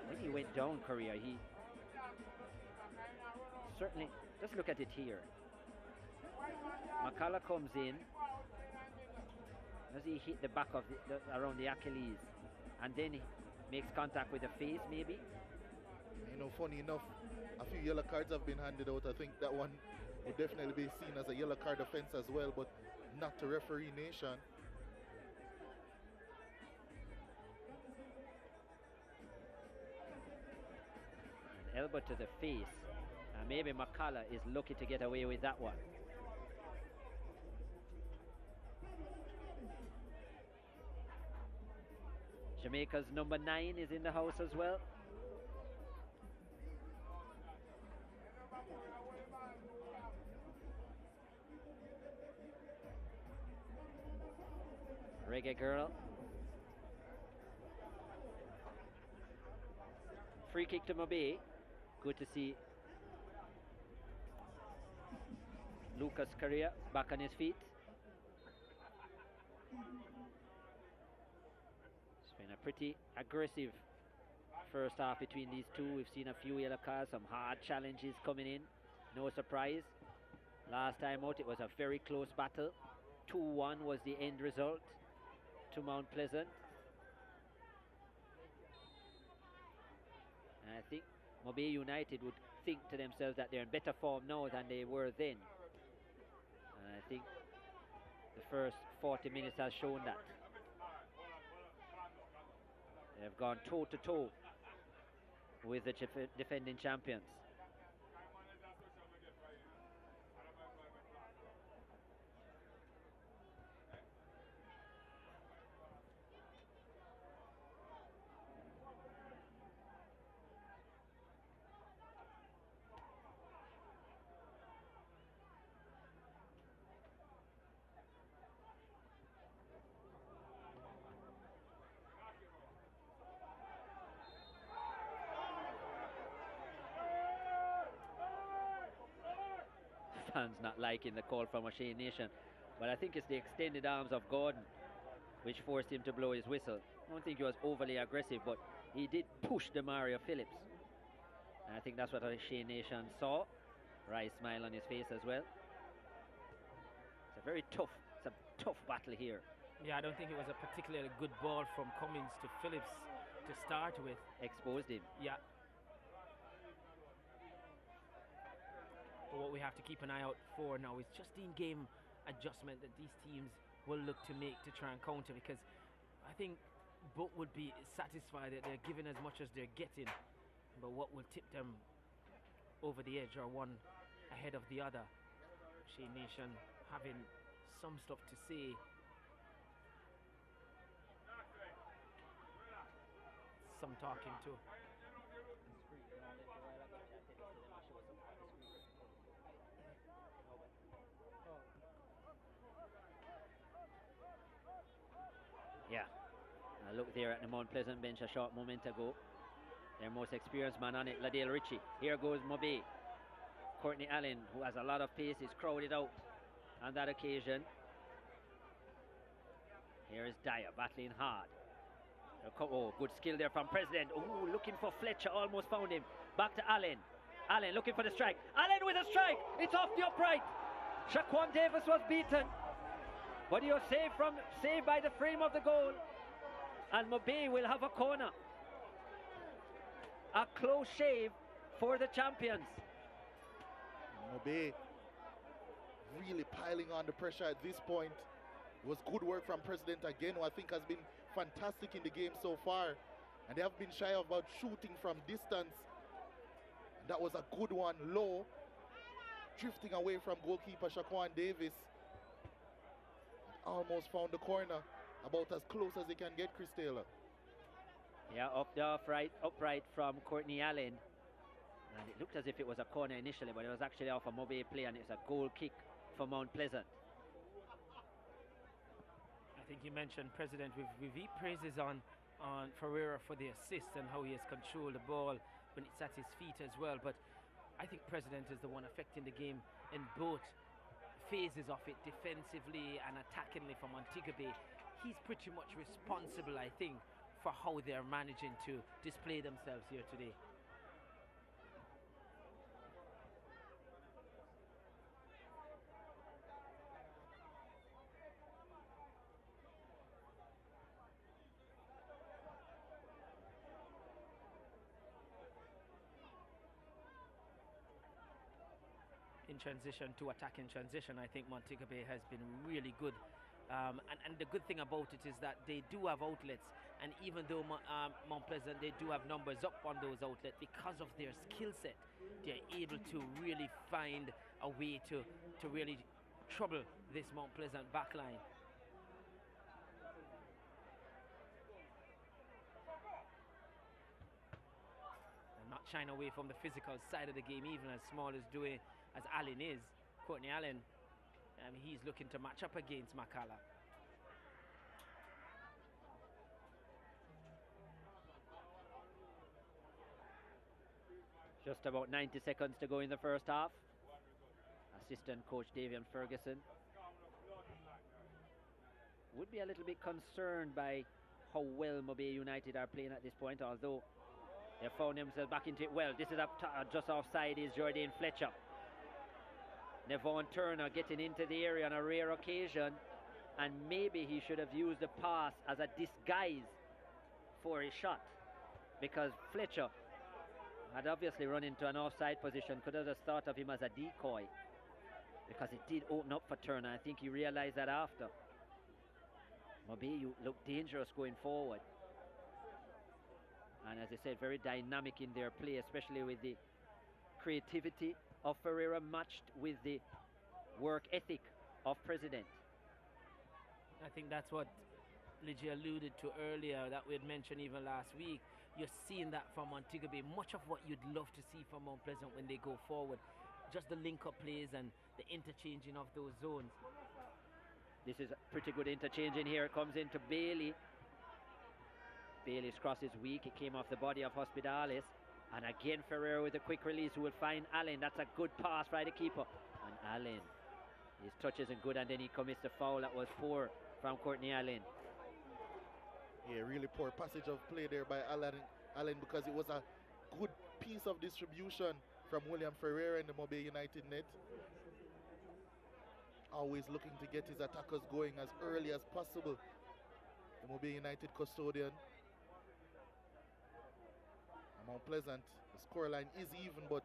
When he went down Korea, he certainly, just look at it here. McCullough comes in. Does he hit the back of around the Achilles? And then he makes contact with the face, maybe? You know, funny enough, a few yellow cards have been handed out. I think that one would definitely be seen as a yellow card offense as well, but not to referee nation. An elbow to the face. And maybe McCullough is lucky to get away with that one. Jamaica's number 9 is in the house as well. Reggae Girl. Free kick to Mobe. Good to see Lucas Correa back on his feet. It's been a pretty aggressive first half between these two. We've seen a few yellow cards, some hard challenges coming in. No surprise. Last time out it was a very close battle. 2-1 was the end result to Mount Pleasant. And I think Mobe United would think to themselves that they're in better form now than they were then. And I think the first 40 minutes has shown that. They've gone toe-to-toe with the defending champions. Fans not liking the call from O'Shea Nation, but I think it's the extended arms of Gordon which forced him to blow his whistle. I don't think he was overly aggressive, but he did push the Mario Phillips, and I think that's what O'Shea Nation saw. Wry smile on his face as well. It's a tough battle here. Yeah, I don't think it was a particularly good ball from Cummins to Phillips to start with. Exposed him. Yeah. But what we have to keep an eye out for now is just the in-game adjustment that these teams will look to make to try and counter, because I think both would be satisfied that they're given as much as they're getting, but what will tip them over the edge or one ahead of the other. Shea Nation having some stuff to say. Some talking too. Yeah, look there at the Mount Pleasant bench a short moment ago. Their most experienced man on it, Ladale Ritchie. Here goes Mobe. Courtney Allen, who has a lot of pace, is crowded out on that occasion. Here is Dyer battling hard. Oh, good skill there from President. Oh, looking for Fletcher, almost found him. Back to Allen. Allen looking for the strike. Allen with a strike. It's off the upright. Shaquan Davis was beaten, but he was saved by the frame of the goal. And Mobe will have a corner. A close shave for the champions. Mobe really piling on the pressure at this point. It was good work from President again, who I think has been fantastic in the game so far. And they have been shy about shooting from distance. That was a good one, low. Drifting away from goalkeeper Shaquan Davis. Almost found the corner. About as close as he can get, Chris Taylor. Yeah, up the upright from Courtney Allen. And it looked as if it was a corner initially, but it was actually off a Mobe play, and it's a goal kick for Mount Pleasant. I think you mentioned President with heaped praises on Ferreira for the assist and how he has controlled the ball when it's at his feet as well. But I think President is the one affecting the game in both phases of it, defensively and attackingly for Montego Bay. he's pretty much responsible, I think, for how they're managing to display themselves here today. In transition to attacking transition, I think Montego Bay has been really good. And the good thing about it is that they do have outlets, and even though Mount Pleasant, they do have numbers up on those outlets, because of their skill set, they're able to really find a way to really trouble this Mount Pleasant backline. And not shying away from the physical side of the game, even as small as Allen is, Courtney Allen, he's looking to match up against Makala. Just about 90 seconds to go in the first half. Assistant coach Davian Ferguson would be a little bit concerned by how well Montego United are playing at this point, although they found themselves back into it well. This is up just offside is Jordan Fletcher. Nevon Turner getting into the area on a rare occasion, and maybe he should have used the pass as a disguise for his shot, because Fletcher had obviously run into an offside position, could have just thought of him as a decoy, because it did open up for Turner. I think he realized that after. Montego looked dangerous going forward, and as I said, very dynamic in their play, especially with the creativity of Ferreira matched with the work ethic of President. I think that's what Ligia alluded to earlier, that we had mentioned even last week. You're seeing that from Montego Bay, much of what you'd love to see from Mount Pleasant when they go forward. Just the link-up plays and the interchanging of those zones. This is a pretty good interchanging here. It comes into Bailey. Bailey's cross is weak. It came off the body of Hospitalis. And again, Ferreira with a quick release, who will find Allen. That's a good pass by the keeper. And Allen, his touch isn't good, and then he commits the foul that was poor from Courtney Allen. Yeah, really poor passage of play there by Allen, because it was a good piece of distribution from William Ferreira in the Montego Bay United net. Always looking to get his attackers going as early as possible. The Montego Bay United custodian. Mount Pleasant, the scoreline is even, but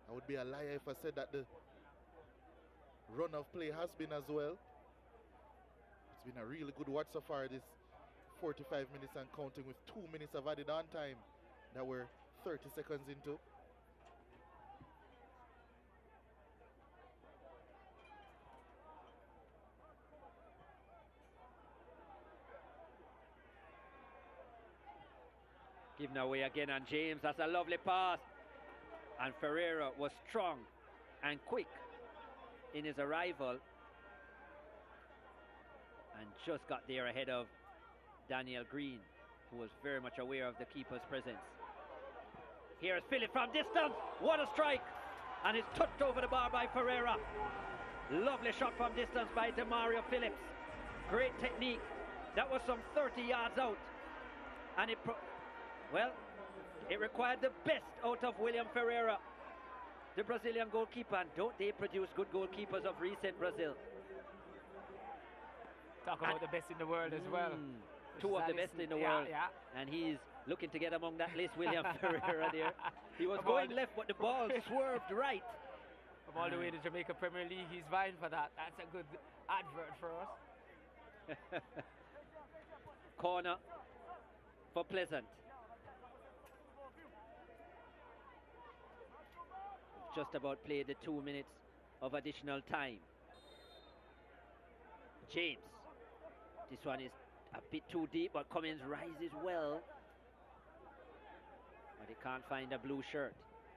I would be a liar if I said that the run of play has been as well. It's been a really good watch so far, this 45 minutes and counting, with 2 minutes of added on time that we're 30 seconds into. Given away again on James. That's a lovely pass. And Ferreira was strong and quick in his arrival, and just got there ahead of Daniel Green, who was very much aware of the keeper's presence. Here's Philip from distance. What a strike! And it's touched over the bar by Ferreira. Lovely shot from distance by Demario Phillips. Great technique. That was some 30 yards out. And it required the best out of William Ferreira, the Brazilian goalkeeper. And don't they produce good goalkeepers of recent Brazil? Talk about the best in the world as well. Two of the best in the world. Yeah. And he's looking to get among that list, William Ferreira there. He was going left, but the ball swerved right. From all the way to Jamaica Premier League, he's vying for that. That's a good advert for us. Corner for Pleasant. Just about played the 2 minutes of additional time. James. This one is a bit too deep, but Cummins rises well. But he can't find a blue shirt.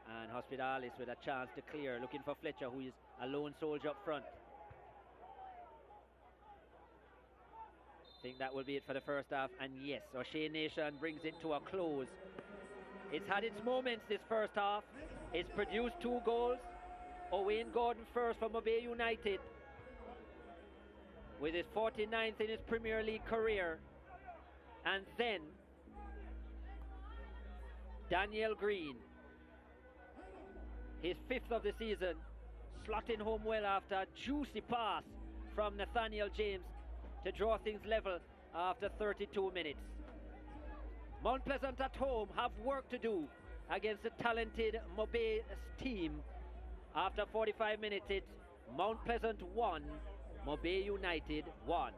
And Hospitalis with a chance to clear, looking for Fletcher, who is a lone soldier up front. I think that will be it for the first half. And yes, O'Shea Nation brings it to a close. It's had its moments this first half. It's produced 2 goals. Owain Gordon first for Montego Bay United, with his 49th in his Premier League career. And then Daniel Green, his 5th of the season, slotting home well after a juicy pass from Nathaniel James to draw things level after 32 minutes. Mount Pleasant at home have work to do against the talented Mobe team. After 45 minutes, it's Mount Pleasant 1, Mobe United 1.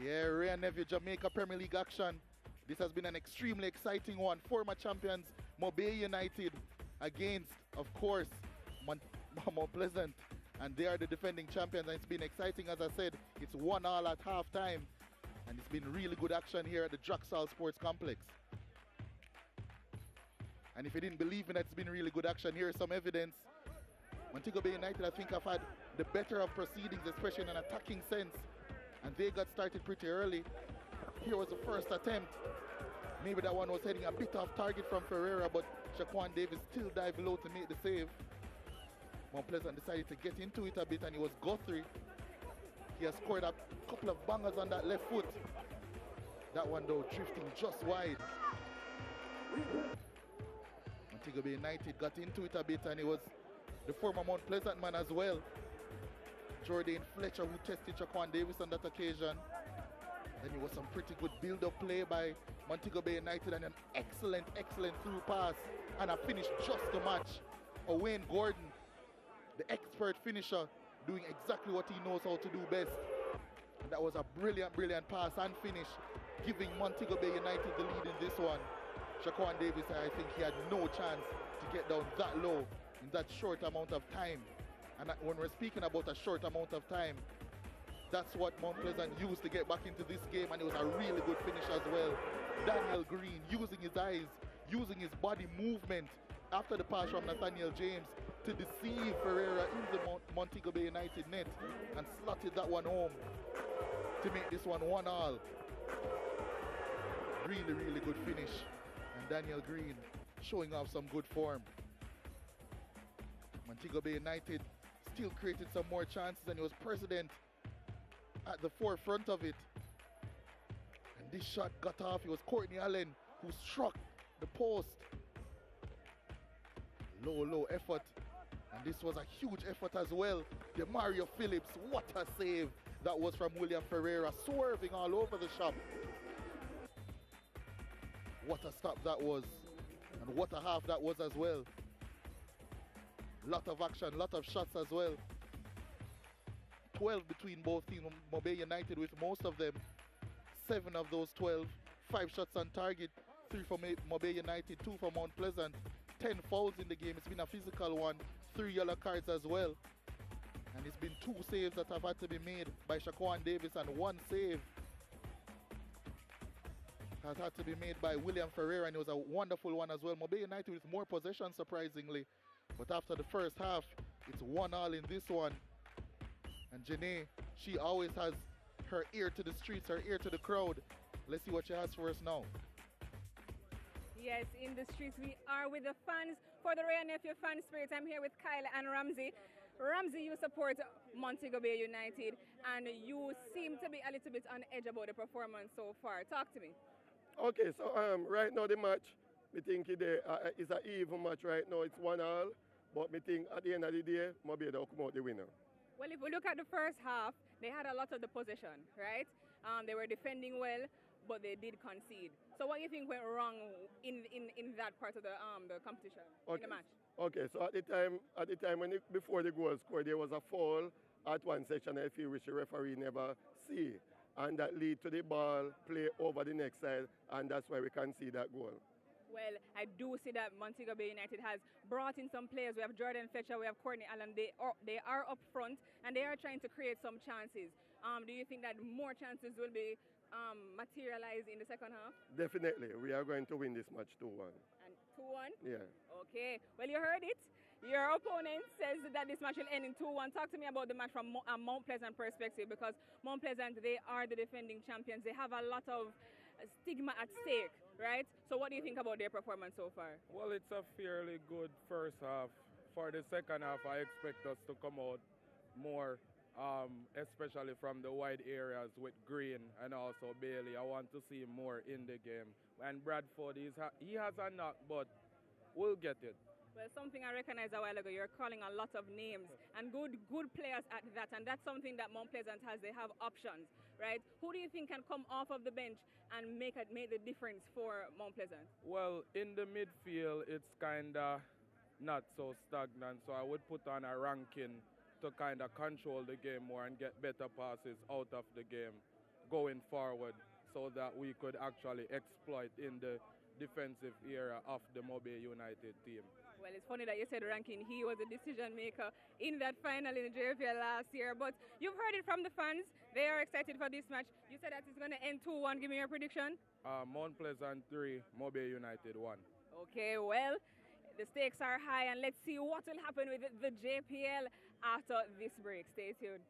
Yeah, Ray and Nephew, Jamaica Premier League action. This has been an extremely exciting one. Former champions, Mobe United, against, of course, Mount Pleasant. And they are the defending champions. And it's been exciting, as I said. It's 1-1 at half time. And it's been really good action here at the Draxall Sports Complex. And if you didn't believe in it, it's been really good action. Here's some evidence. Montego Bay United, I think, have had the better of proceedings, especially in an attacking sense. And they got started pretty early. Here was the first attempt. Maybe that one was heading a bit off target from Ferreira, but Shaquan Davis still dived low to make the save. Mount Pleasant decided to get into it a bit, and it was Guthrie. He has scored a couple of bangers on that left foot. That one, though, drifting just wide. Montego Bay United got into it a bit, and it was the former Mount Pleasant man as well, Jordan Fletcher, who tested Shaquan Davis on that occasion. Then it was some pretty good build-up play by Montego Bay United and an excellent through pass and a finish just to match. Owain Gordon, the expert finisher, doing exactly what he knows how to do best. And that was a brilliant pass and finish, giving Montego Bay United the lead in this one. Shaquan Davis, I think he had no chance to get down that low in that short amount of time. And when we're speaking about a short amount of time, that's what Mount Pleasant used to get back into this game, and it was a really good finish as well. Daniel Green using his eyes, using his body movement after the pass from Nathaniel James to deceive Ferreira in the Montego Bay United net and slotted that one home to make this one 1-1. Really good finish. And Daniel Green showing off some good form. Montego Bay United still created some more chances, and it was President at the forefront of it. And this shot got off. It was Courtney Allen who struck the post. Low effort. And this was a huge effort as well. The Mario Phillips, what a save that was from William Ferreira, swerving all over the shop. What a stop that was. And what a half that was as well. Lot of action, lot of shots as well. 12 between both teams. Mobay United with most of them. 7 of those 12. 5 shots on target. 3 for Mobay United, 2 for Mount Pleasant. 10 fouls in the game. It's been a physical one. 3 yellow cards as well. And it's been 2 saves that have had to be made by Shaquan Davis, and 1 save has had to be made by William Ferreira, and it was a wonderful one as well. Mobay United with more possession, surprisingly. But after the first half, it's 1-1 in this one. And Janae, she always has her ear to the streets, her ear to the crowd. Let's see what she has for us now. Yes, in the streets we are with the fans for the Ray and Nephew fan spirit. I'm here with Kyle and Ramsey. Ramsey, you support Montego Bay United, and you seem to be a little bit on edge about the performance so far. Talk to me. Okay, so right now the match, we think it's an even match right now. It's 1-1, but we think at the end of the day, maybe they'll come out the winner. Well, if we look at the first half, they had a lot of the possession, right? They were defending well, but they did concede. So what do you think went wrong in that part of the competition, in the match? Okay, so at the time when before the goal scored, there was a foul at one section, I feel, which the referee never see. And that lead to the ball play over the next side, and that's why we can see that goal. Well, I do see that Montego Bay United has brought in some players. We have Jordan Fletcher, we have Courtney Allen. They are up front, and they are trying to create some chances. Do you think that more chances will be materialized in the second half? Definitely. We are going to win this match 2-1. And 2-1? Yeah. Okay. Well, you heard it. Your opponent says that this match will end in 2-1. Talk to me about the match from a Mount Pleasant perspective, because Mount Pleasant, they are the defending champions. They have a lot of stigma at stake, right? So what do you think about their performance so far? Well, it's a fairly good first half. For the second half, I expect us to come out more, especially from the wide areas with Green and also Bailey. I want to see more in the game. And Bradford, he has a knock, but we'll get it. Well, something I recognized a while ago, you're calling a lot of names and good players at that, and that's something that Mount Pleasant has. They have options, right? Who do you think can come off of the bench and make the difference for Mount Pleasant? Well, in the midfield, it's kind of not so stagnant, so I would put on a ranking to kind of control the game more and get better passes out of the game going forward, so that we could actually exploit in the defensive area of the Mobay United team. Well, it's funny that you said ranking. He was a decision maker in that final in the JFL last year. But you've heard it from the fans. They are excited for this match. You said that it's going to end 2-1. Give me your prediction. Mount Pleasant 3, Montego Bay United 1. Okay, well, the stakes are high, and let's see what will happen with the JPL after this break. Stay tuned.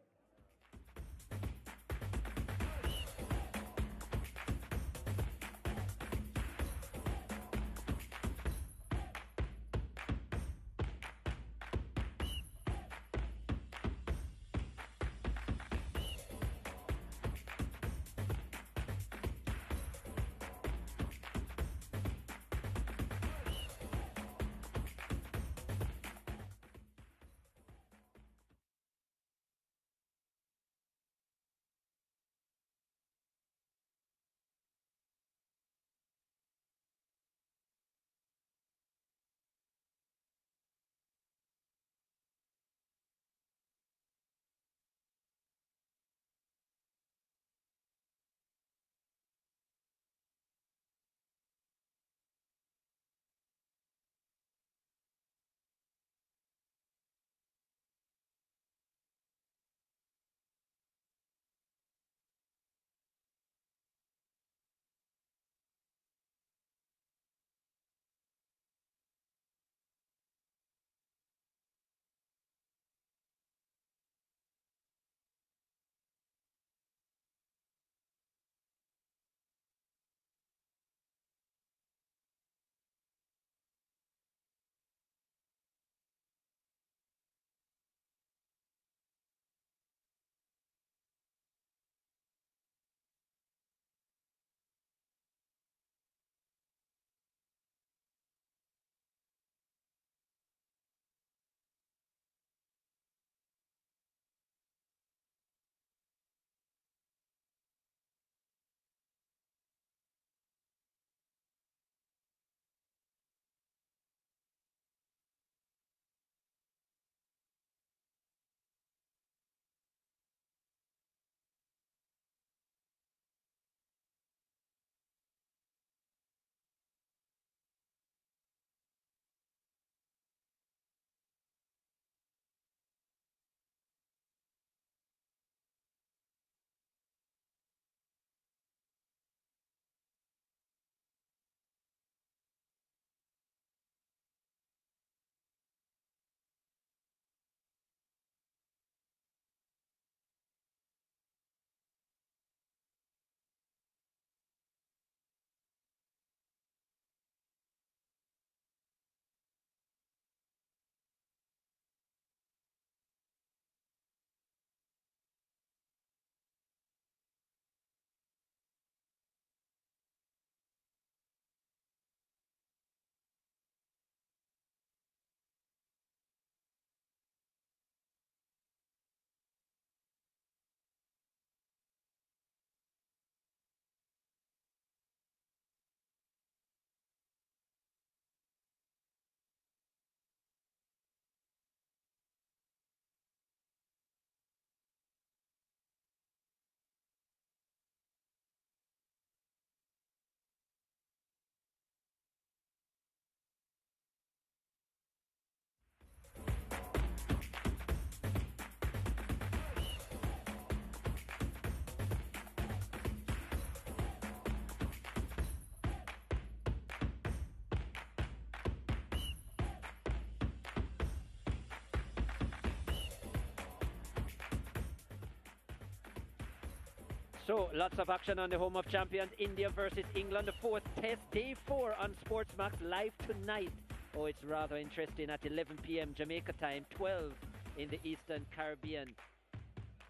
So, lots of action on the home of champions, India versus England, the fourth test, day 4 on SportsMax, live tonight. Oh, it's rather interesting at 11 p.m. Jamaica time, 12 in the Eastern Caribbean.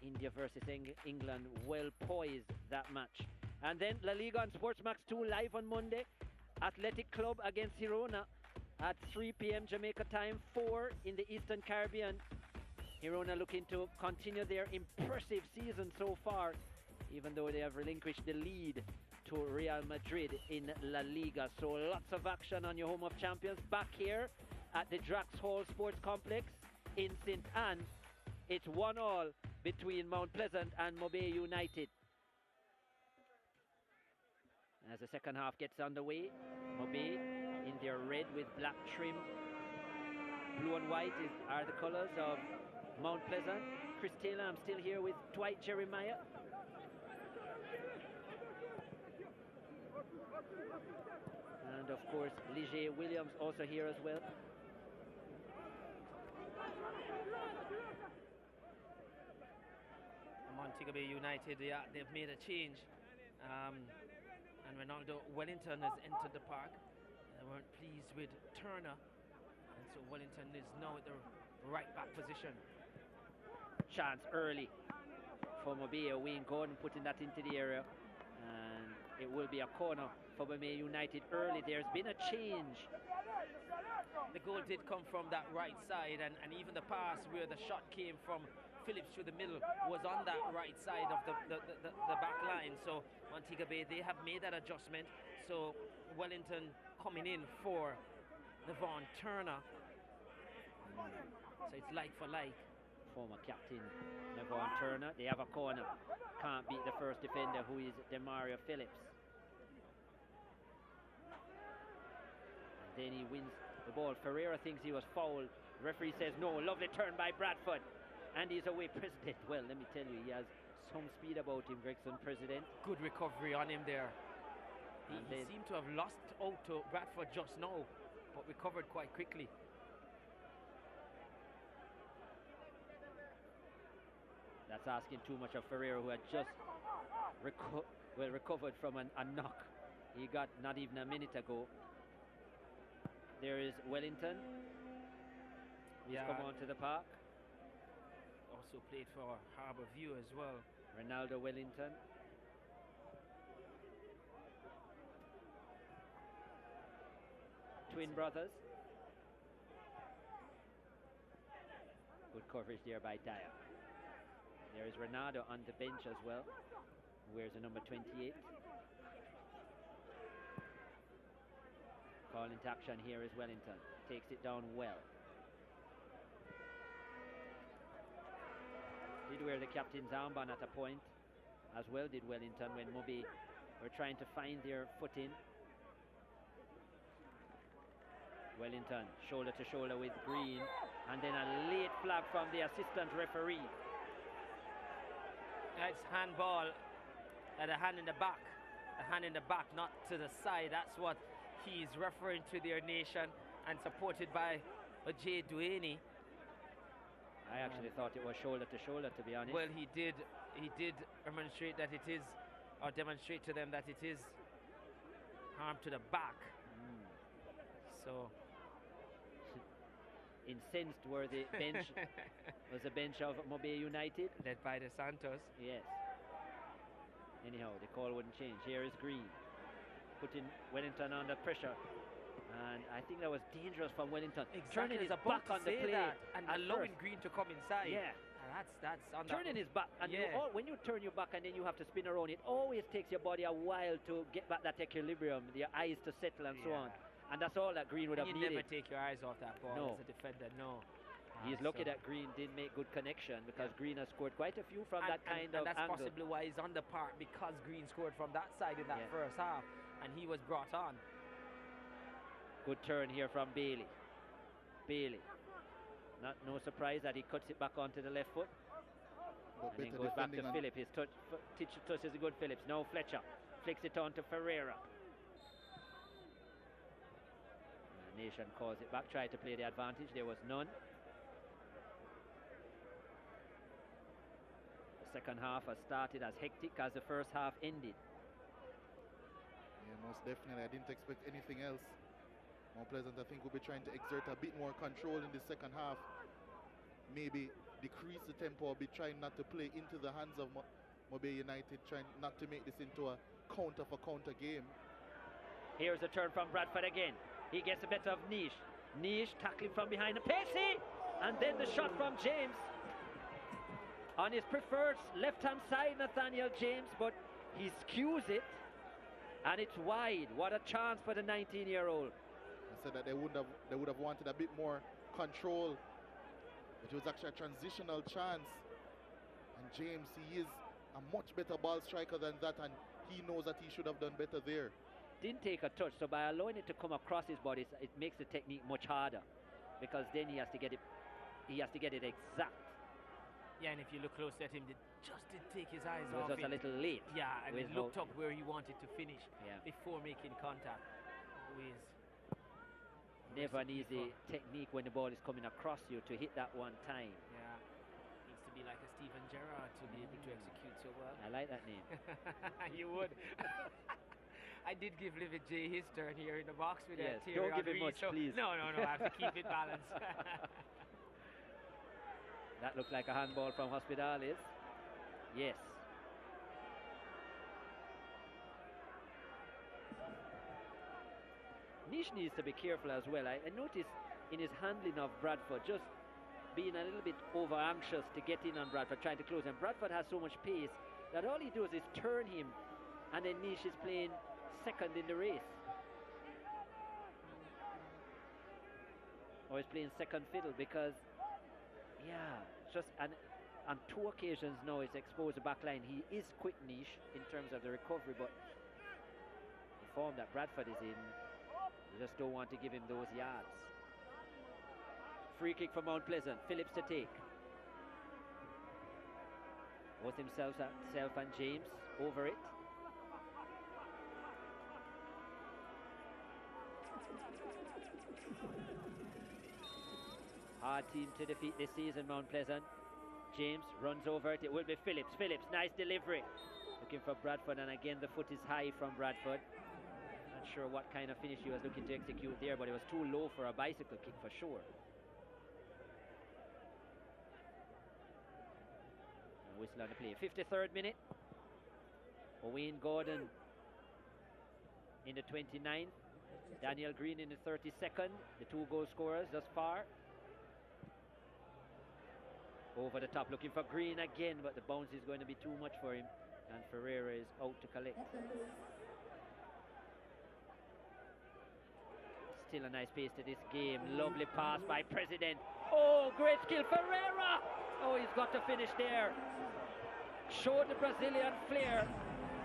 India versus England, well poised, that match. And then La Liga on SportsMax 2 live on Monday. Athletic Club against Girona at 3 p.m. Jamaica time, 4 in the Eastern Caribbean. Girona looking to continue their impressive season so far, even though they have relinquished the lead to Real Madrid in La Liga. So lots of action on your home of champions back here at the Drax Hall Sports Complex in St. Anne. It's 1-1 between Mount Pleasant and Montego Bay United. As the second half gets underway, Montego Bay in their red with black trim Blue and white are the colours of Mount Pleasant. Chris Taylor, I'm still here with Dwight Jeremiah. And of course, Ligier Williams also here as well. Montego Bay United, yeah, they've made a change. And Ronaldo Wellington has entered the park. They weren't pleased with Turner. And so Wellington is now at the right back position. Chance early for Mobay. Wayne Gordon putting that into the area. And it will be a corner for Mobay United early. There's been a change. The goal did come from that right side, and even the pass where the shot came from Phillips through the middle was on that right side of the back line. So Montego Bay, they have made that adjustment. So Wellington coming in for Devon Turner. So it's like for like. Former captain Devon Turner. They have a corner. Can't beat the first defender, who is Demario Phillips. And then he wins the ball. Ferreira thinks he was fouled. Referee says no. Lovely turn by Bradford. And he's away, President. Well, let me tell you, he has some speed about him, Gregson, President. Good recovery on him there. He seemed to have lost out to Bradford just now, but recovered quite quickly. That's asking too much of Ferreira, who had just recovered from a knock. He got not even a minute ago. There is Wellington. He's come onto the park. Also played for Harbour View as well. Ronaldo Wellington. Twin brothers. Good coverage there by Dyer. There is Ronaldo on the bench as well. Wears the number 28. Calling into action here is Wellington. Takes it down well. Did wear the captain's armband at a point, as well did Wellington, when Mobay were trying to find their footing. Wellington shoulder to shoulder with Green, and then a late flag from the assistant referee. It's handball at a hand in the back. A hand in the back, not to the side. That's what he's referring to their nation, and supported by Jay Duaney. I actually thought it was shoulder to shoulder, to be honest. Well, he did demonstrate that it is, or demonstrate to them that it is arm to the back. So incensed were the bench was the bench of Mobay United, led by the Santos. Yes. Anyhow, the call wouldn't change. Here is Green putting Wellington under pressure, and I think that was dangerous from Wellington. Exactly. Turning his back on the play and allowing Green to come inside. Yeah. That's on turning his back, and when you turn your back and then you have to spin around, it always takes your body a while to get back that equilibrium, your eyes to settle and so on. And that's all that Green would have needed. You never take your eyes off that ball as a defender, no. He's lucky that Green didn't make good connection, because Green has scored quite a few from that kind of that's angle. Possibly why he's on the park, because Green scored from that side in that first half, and he was brought on. Good turn here from Bailey. Bailey. No surprise that he cuts it back onto the left foot. And then goes back to Phillips. His touch is a good Phillips. Now Fletcher flicks it on to Ferreira. Nation calls it back, tried to play the advantage. There was none. The second half has started as hectic as the first half ended. Yeah, most definitely. I didn't expect anything else. Mount Pleasant, I think, will be trying to exert a bit more control in the second half. Maybe decrease the tempo a bit, trying not to play into the hands of Mobay United, trying not to make this into a counter for counter game. Here's a turn from Bradford again. He gets the better of Nish. Nish tackling from behind the Pacey, and then the shot from James. On his preferred left-hand side, Nathaniel James, but he skews it, and it's wide. What a chance for the 19-year-old. I said that they would have wanted a bit more control, but it was actually a transitional chance. And James, he is a much better ball striker than that, and he knows that he should have done better there. Didn't take a touch, so by allowing it to come across his body, it makes the technique much harder. because then he has to get it. He has to get it exact. Yeah, and if you look close at him, they just did take his eyes It was off just a it. little late. Yeah, and he with looked up where he wanted to finish Yeah. before making contact with. Never an easy technique when the ball is coming across you to hit that one time. Yeah, needs to be like a Steven Gerrard to be able to execute so well. I like that name. You would. I did give Livid J his turn here in the box with Yes, that. don't give him much, please. No, I have to keep it balanced. That looked like a handball from Hospitales. Yes. Nish needs to be careful as well. I noticed in his handling of Bradford, just being a little bit over anxious to get in on Bradford, trying to close him. Bradford has so much pace that all he does is turn him, and then Nish is playing second in the race. Or he's playing second fiddle because, yeah, just on two occasions now he's exposed the back line. He is quick, Nish, in terms of the recovery, but the form that Bradford is in, you just don't want to give him those yards. Free kick from Mount Pleasant. Phillips to take. Both himself and James over it. Hard team to defeat this season, Mount Pleasant. James runs over it. It will be Phillips. Phillips, nice delivery. Looking for Bradford, and again the foot is high from Bradford. Not sure what kind of finish he was looking to execute there, but it was too low for a bicycle kick for sure. And whistle on the play. 53rd minute. Owain Gordon in the 29th. Daniel Green in the 32nd. The two goal scorers thus far. Over the top, looking for Green again, but the bounce is going to be too much for him, and Ferreira is out to collect. Still a nice pace to this game. Lovely pass by President. Oh, great skill, Ferreira! Oh, he's got to finish there. Showed the Brazilian flair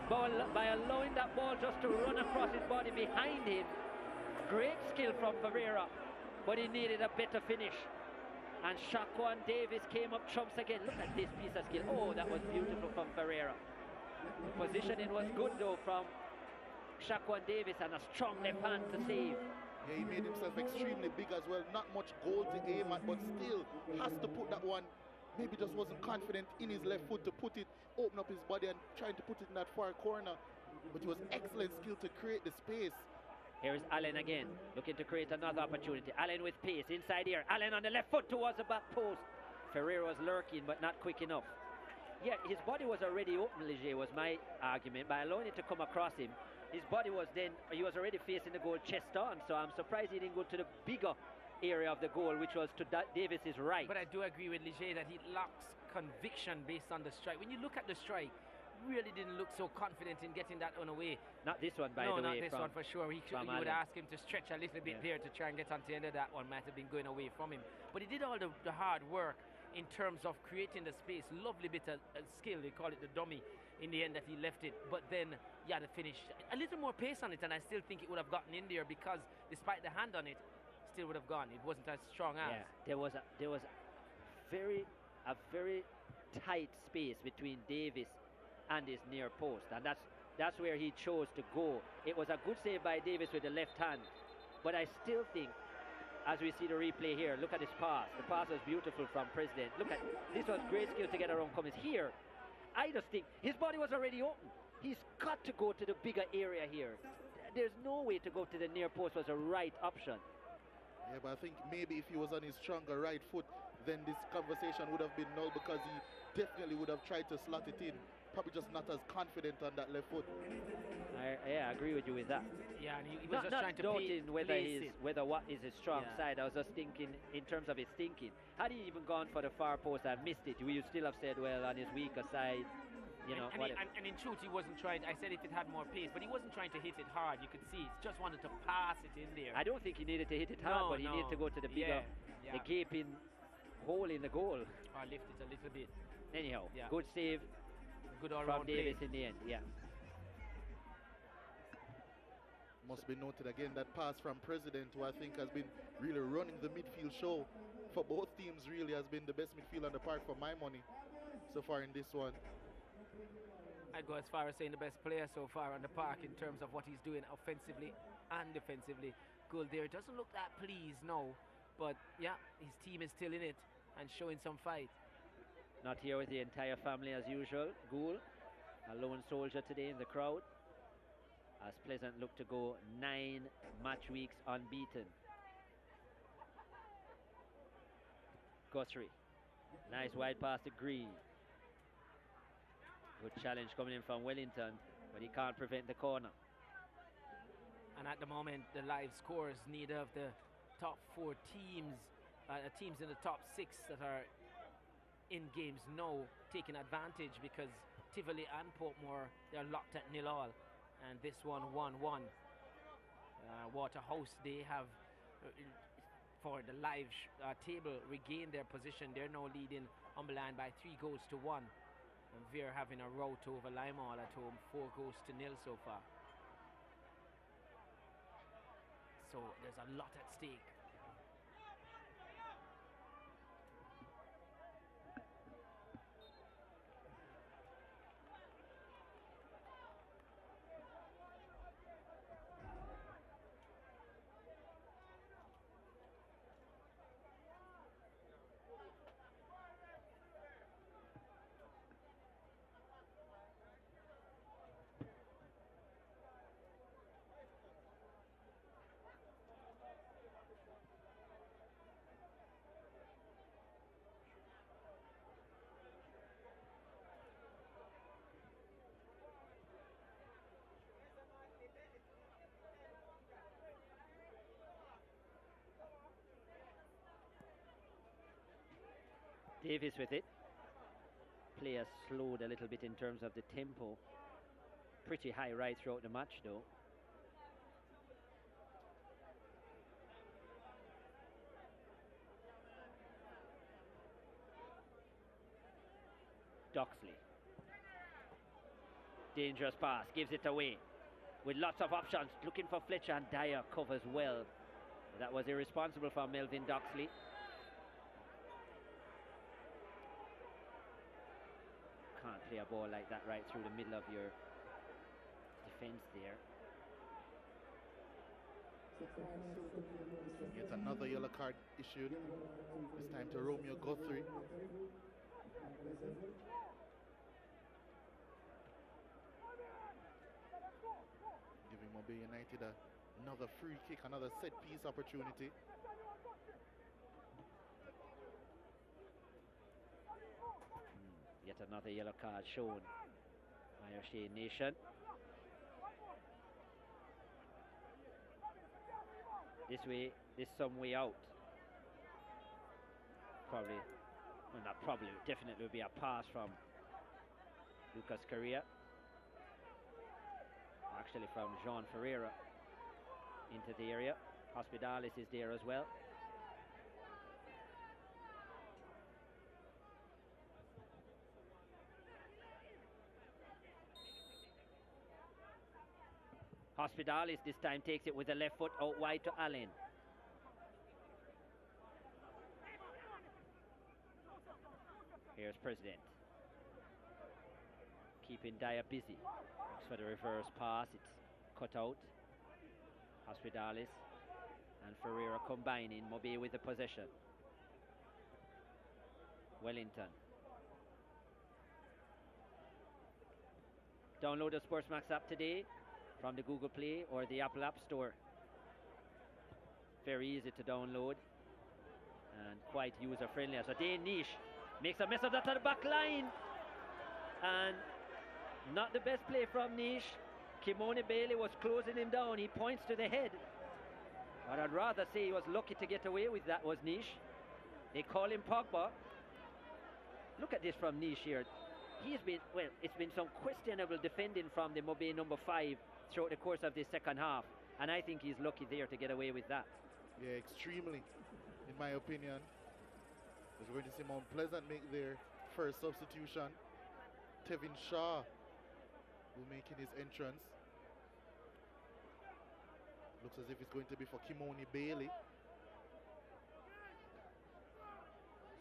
by allowing that ball just to run across his body behind him. Great skill from Ferreira, but he needed a better finish. And Shaquan Davis came up trumps again. Look at this piece of skill. Oh, that was beautiful from Ferreira. Positioning was good though from Shaquan Davis, and a strong left hand to save. Yeah, he made himself extremely big as well. Not much goal to aim at, but still has to put that one. Maybe just wasn't confident in his left foot to put it, open up his body and trying to put it in that far corner. But it was excellent skill to create the space. Here's Allen again, looking to create another opportunity. Allen with pace, inside here. Allen on the left foot towards the back post. Ferreira was lurking, but not quick enough. Yeah, his body was already open, Ligier, was my argument. By allowing it to come across him, his body was then, he was already facing the goal chest on. So I'm surprised he didn't go to the bigger area of the goal, which was to Davis's right. But I do agree with Ligier that he lacks conviction based on the strike. When you look at the strike, really didn't look so confident in getting that one away. Not this one, by the way. No, not this one for sure. You would ask him to stretch a little bit there to try and get onto the end of that one. Might have been going away from him. But he did all the hard work in terms of creating the space. Lovely bit of skill. They call it the dummy in the end that he left it. But then, yeah, the finish. A little more pace on it, and I still think it would have gotten in there because despite the hand on it, still would have gone. It wasn't as strong as. Yeah, there was a very tight space between Davis and his near post, and that's where he chose to go. It was a good save by Davis with the left hand, but I still think, as we see the replay here, look at his pass. The pass was beautiful from President. Look at this, was great skill to get around Cummins. Here, I just think his body was already open. He's got to go to the bigger area here. There's no way to go to the near post was a right option. Yeah, but I think maybe if he was on his stronger right foot, then this conversation would have been null, because he definitely would have tried to slot it in. Probably just not as confident on that left foot. I agree with you with that. Yeah, and he was just trying to doubting whether what is his strong side. I was just thinking in terms of his thinking. Had he even gone for the far post and missed it, we would still have said, well, on his weaker side, you know. And in truth, he wasn't trying. I said if it had more pace, but he wasn't trying to hit it hard. You could see, he just wanted to pass it in there. I don't think he needed to hit it hard, but he needed to go to the bigger, the gaping hole in the goal. Or lift it a little bit. Anyhow, good save. Good all from Davis play in the end, yeah. Must be noted again that pass from President, who I think has been really running the midfield show for both teams, really has been the best midfield on the park for my money so far in this one. I'd go as far as saying the best player so far on the park in terms of what he's doing offensively and defensively. Goal there. Doesn't look that pleased, no. But yeah, his team is still in it and showing some fight. Not here with the entire family as usual. Goul, a lone soldier today in the crowd, as Pleasant look to go 9 match weeks unbeaten. Guthrie, nice wide pass to Green. Good challenge coming in from Wellington, but he can't prevent the corner. And at the moment, the live scores, neither of the top 4 teams, teams in the top 6 that are in games now taking advantage, because Tivoli and Portmore, they're locked at 0-0. And this one 1-1. Waterhouse, they have, for the live table, regained their position. They're now leading Umberland by 3-1. And Veer having a rout over Limehall at home, 4-0 so far. So there's a lot at stake. Davis with it. Play has slowed a little bit in terms of the tempo. Pretty high right throughout the match though. Doxley. Dangerous pass, gives it away. With lots of options, looking for Fletcher, and Dyer covers well. That was irresponsible for Melvin Doxley. Can't play a ball like that right through the middle of your defense there. Yet another yellow card issued, this time to Romeo Guthrie. Giving Montego Bay United another free kick, another set piece opportunity. Yet another yellow card shown by O'Shea Nation. This some way out. Probably, well, not probably, definitely will be a pass from Lucas Correa. Actually from Jean Ferreira into the area. Hospitalis is there as well. Hospitalis this time takes it with the left foot out wide to Allen. Here's President. Keeping Dyer busy. Looks for the reverse pass. It's cut out. Hospitalis and Ferreira combining. Mobe with the possession. Wellington. Download the SportsMax app today from the Google Play or the Apple App Store. Very easy to download and quite user friendly. So Dane Nish makes a mess of that at the back line, and not the best play from Nish. Kimoni Bailey was closing him down. He points to the head, but I'd rather say he was lucky to get away with that, was Nish. They call him Pogba. Look at this from Nish here. He's been, well, it's been some questionable defending from the Mobe number 5 throughout the course of the second half, and I think he's lucky there to get away with that. Yeah, extremely, in my opinion. We're going to see Mount Pleasant make their first substitution. Tevin Shaw will make in his entrance. Looks as if it's going to be for Kimoni Bailey.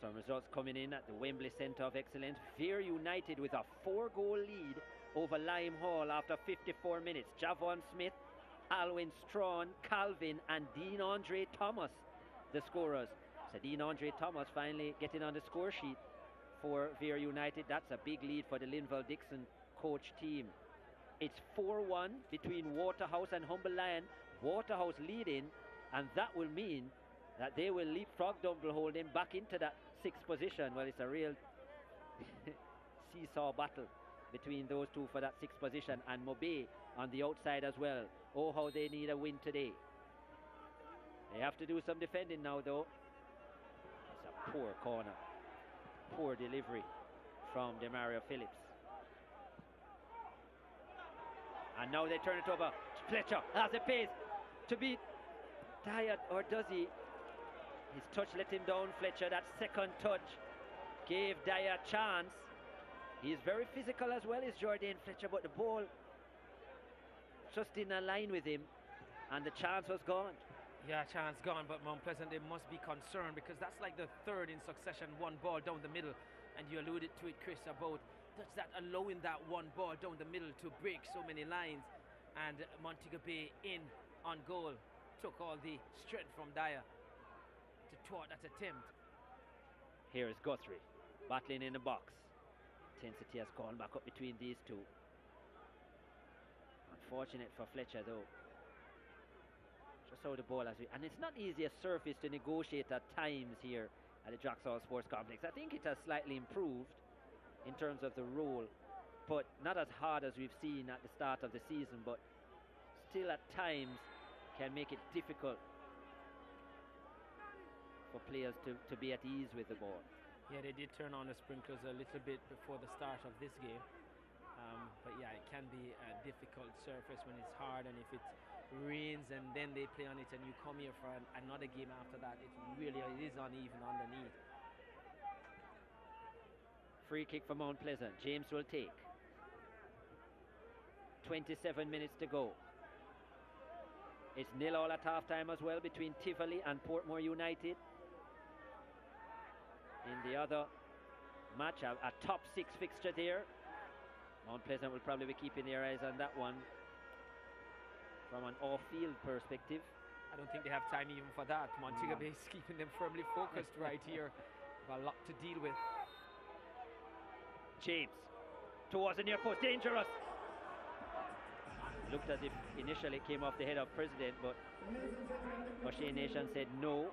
Some results coming in at the Wembley Centre of Excellence. Veer United with a 4-goal lead over Lime Hall after 54 minutes. Javon Smith, Alwyn Strawn, Calvin and Dean Andre Thomas, the scorers. So Dean Andre Thomas finally getting on the score sheet for Veer United. That's a big lead for the Linval Dixon coach team. It's 4-1 between Waterhouse and Humble Lion. Waterhouse leading, and that will mean that they will leapfrog Dumble Holding back into that 6th position. Well, it's a real seesaw battle between those two for that 6th position, and Mobe on the outside as well. Oh, how they need a win today. They have to do some defending now, though. It's a poor corner. Poor delivery from Demario Phillips. And now they turn it over. Fletcher has a pace to beat Dyer, or does he? His touch let him down, Fletcher. That second touch gave Dyer a chance. He's very physical as well as Jordan Fletcher, but the ball just in a line with him, and the chance was gone. Yeah, chance gone, but Mount Pleasant, they must be concerned because that's like the 3rd in succession, 1 ball down the middle. And you alluded to it, Chris, about that allowing that 1 ball down the middle to break so many lines. And Montego Bay in on goal took all the strength from Dyer to thwart that attempt. Here is Guthrie battling in the box. Intensity has gone back up between these two. Unfortunate for Fletcher, though. Just how the ball has been. And it's not easy a surface to negotiate at times here at the Draxall Sports Complex. I think it has slightly improved in terms of the role, but not as hard as we've seen at the start of the season, but still at times can make it difficult for players to be at ease with the ball. Yeah, they did turn on the sprinklers a little bit before the start of this game. But yeah, it can be a difficult surface when it's hard, and if it rains and then they play on it and you come here for another game after that, it is uneven underneath. Free kick for Mount Pleasant. James will take. 27 minutes to go. It's 0-0 at half-time as well between Tivoli and Portmore United. In the other match, a top 6 fixture there. Mount Pleasant will probably be keeping their eyes on that one from an off-field perspective. I don't think they have time even for that. Montego Bay is keeping them firmly focused right here. Got a lot to deal with. James towards the near post, dangerous. Looked as if initially it came off the head of President, but O'Shea Nation said no.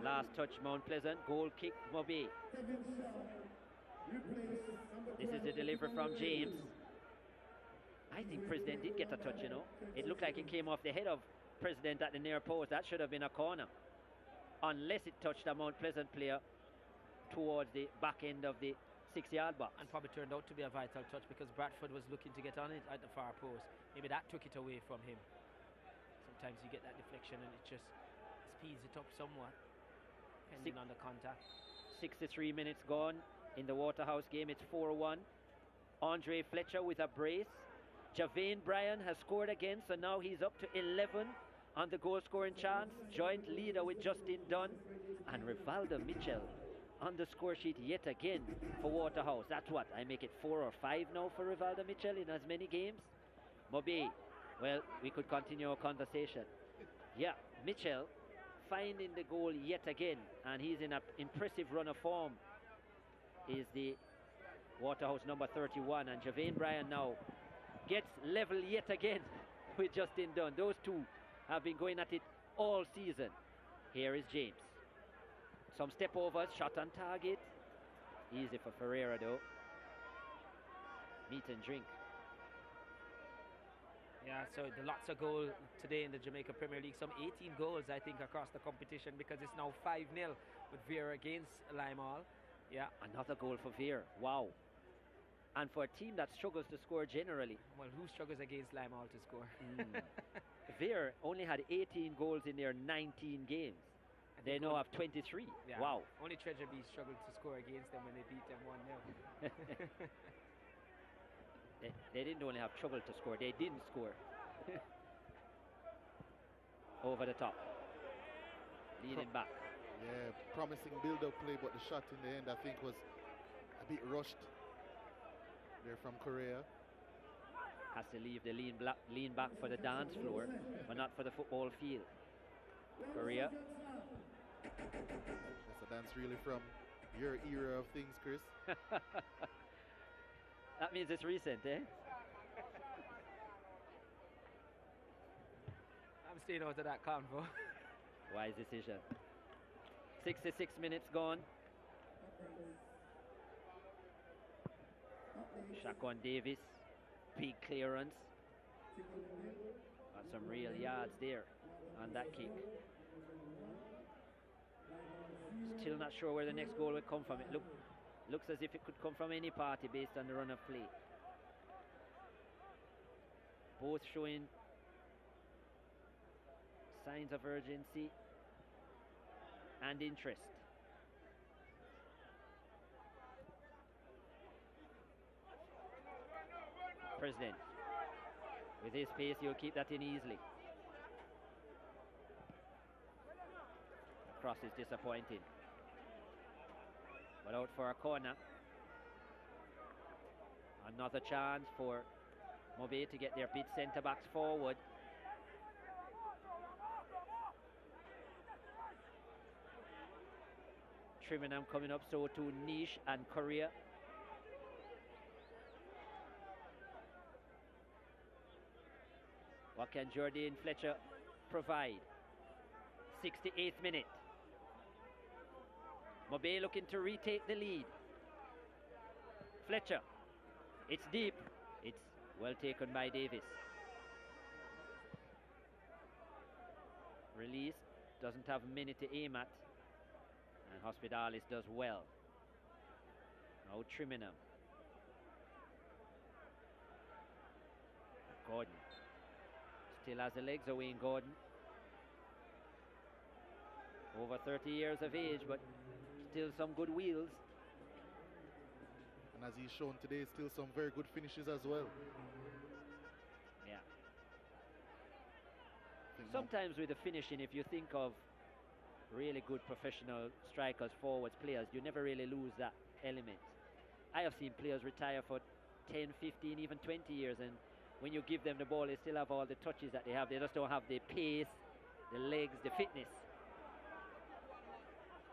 Last touch Mount Pleasant, goal kick Mobe. This is the delivery from James. I think President did get a touch, you know. It looked like it came off the head of President at the near post. That should have been a corner, unless it touched a Mount Pleasant player towards the back end of the 6-yard box. And probably turned out to be a vital touch because Bradford was looking to get on it at the far post. Maybe that took it away from him. Sometimes you get that deflection and it just speeds it up somewhat, depending on the contact. 63 minutes gone in the Waterhouse game. It's 4-1. Andre Fletcher with a brace. Javane Bryan has scored again, so now he's up to 11 on the goal scoring chance. Joint leader with Justin Dunn. And Rivaldo Mitchell on the score sheet yet again for Waterhouse. That's what, I make it 4 or 5 now for Rivaldo Mitchell in as many games. Mobe, well, we could continue our conversation. Yeah, Mitchell finding the goal yet again, and he's in an impressive run of form. Is the Waterhouse number 31, and Javane Bryan now gets level yet again with Justin Dunn. Those two have been going at it all season. Here is James. Some step overs, shot on target. Easy for Ferreira though. Meat and drink. Yeah, so lots of goals today in the Jamaica Premier League. Some 18 goals, I think, across the competition, because it's now 5-0 with Veer against Limeall. Yeah. Another goal for Veer. Wow. And for a team that struggles to score generally. Well, who struggles against Limeall to score? Veer only had 18 goals in their 19 games. They now have 23. Yeah. Wow. Only Treasure Beach struggled to score against them when they beat them 1-0. They didn't only have trouble to score, they didn't score. over the top. Leading back. Yeah, promising build-up play, but the shot in the end, I think, was a bit rushed there from Correa. Has to leave the lean back for the dance floor, but not for the football field. Correa. That's a dance really from your era of things, Chris. That means it's recent, eh? I'm staying out of that convo. Wise decision. 66 minutes gone. Shaquan Davis, big clearance. Got some real yards there on that kick. Still not sure where the next goal will come from. It looks as if it could come from any party based on the run of play. Both showing signs of urgency and interest. President, with his pace, he'll keep that in easily. The cross is disappointing, but out for a corner. Another chance for Mobe to get their big centre backs forward. Trimingham coming up, so too Niche and Correa. What can Jordan Fletcher provide? 68th minute. Mobe looking to retake the lead. Fletcher. It's deep. It's well taken by Davis. Release. Doesn't have many to aim at. And Hospitalis does well. Now Trimingham. Gordon. Still has the legs of Wayne Gordon. Over 30 years of age, but still some good wheels. And as he's shown today, still some very good finishes as well. Yeah. Sometimes with the finishing, if you think of really good professional strikers, forwards, players, you never really lose that element. I have seen players retire for 10, 15, even 20 years, and when you give them the ball, they still have all the touches that they have. They just don't have the pace, the legs, the fitness.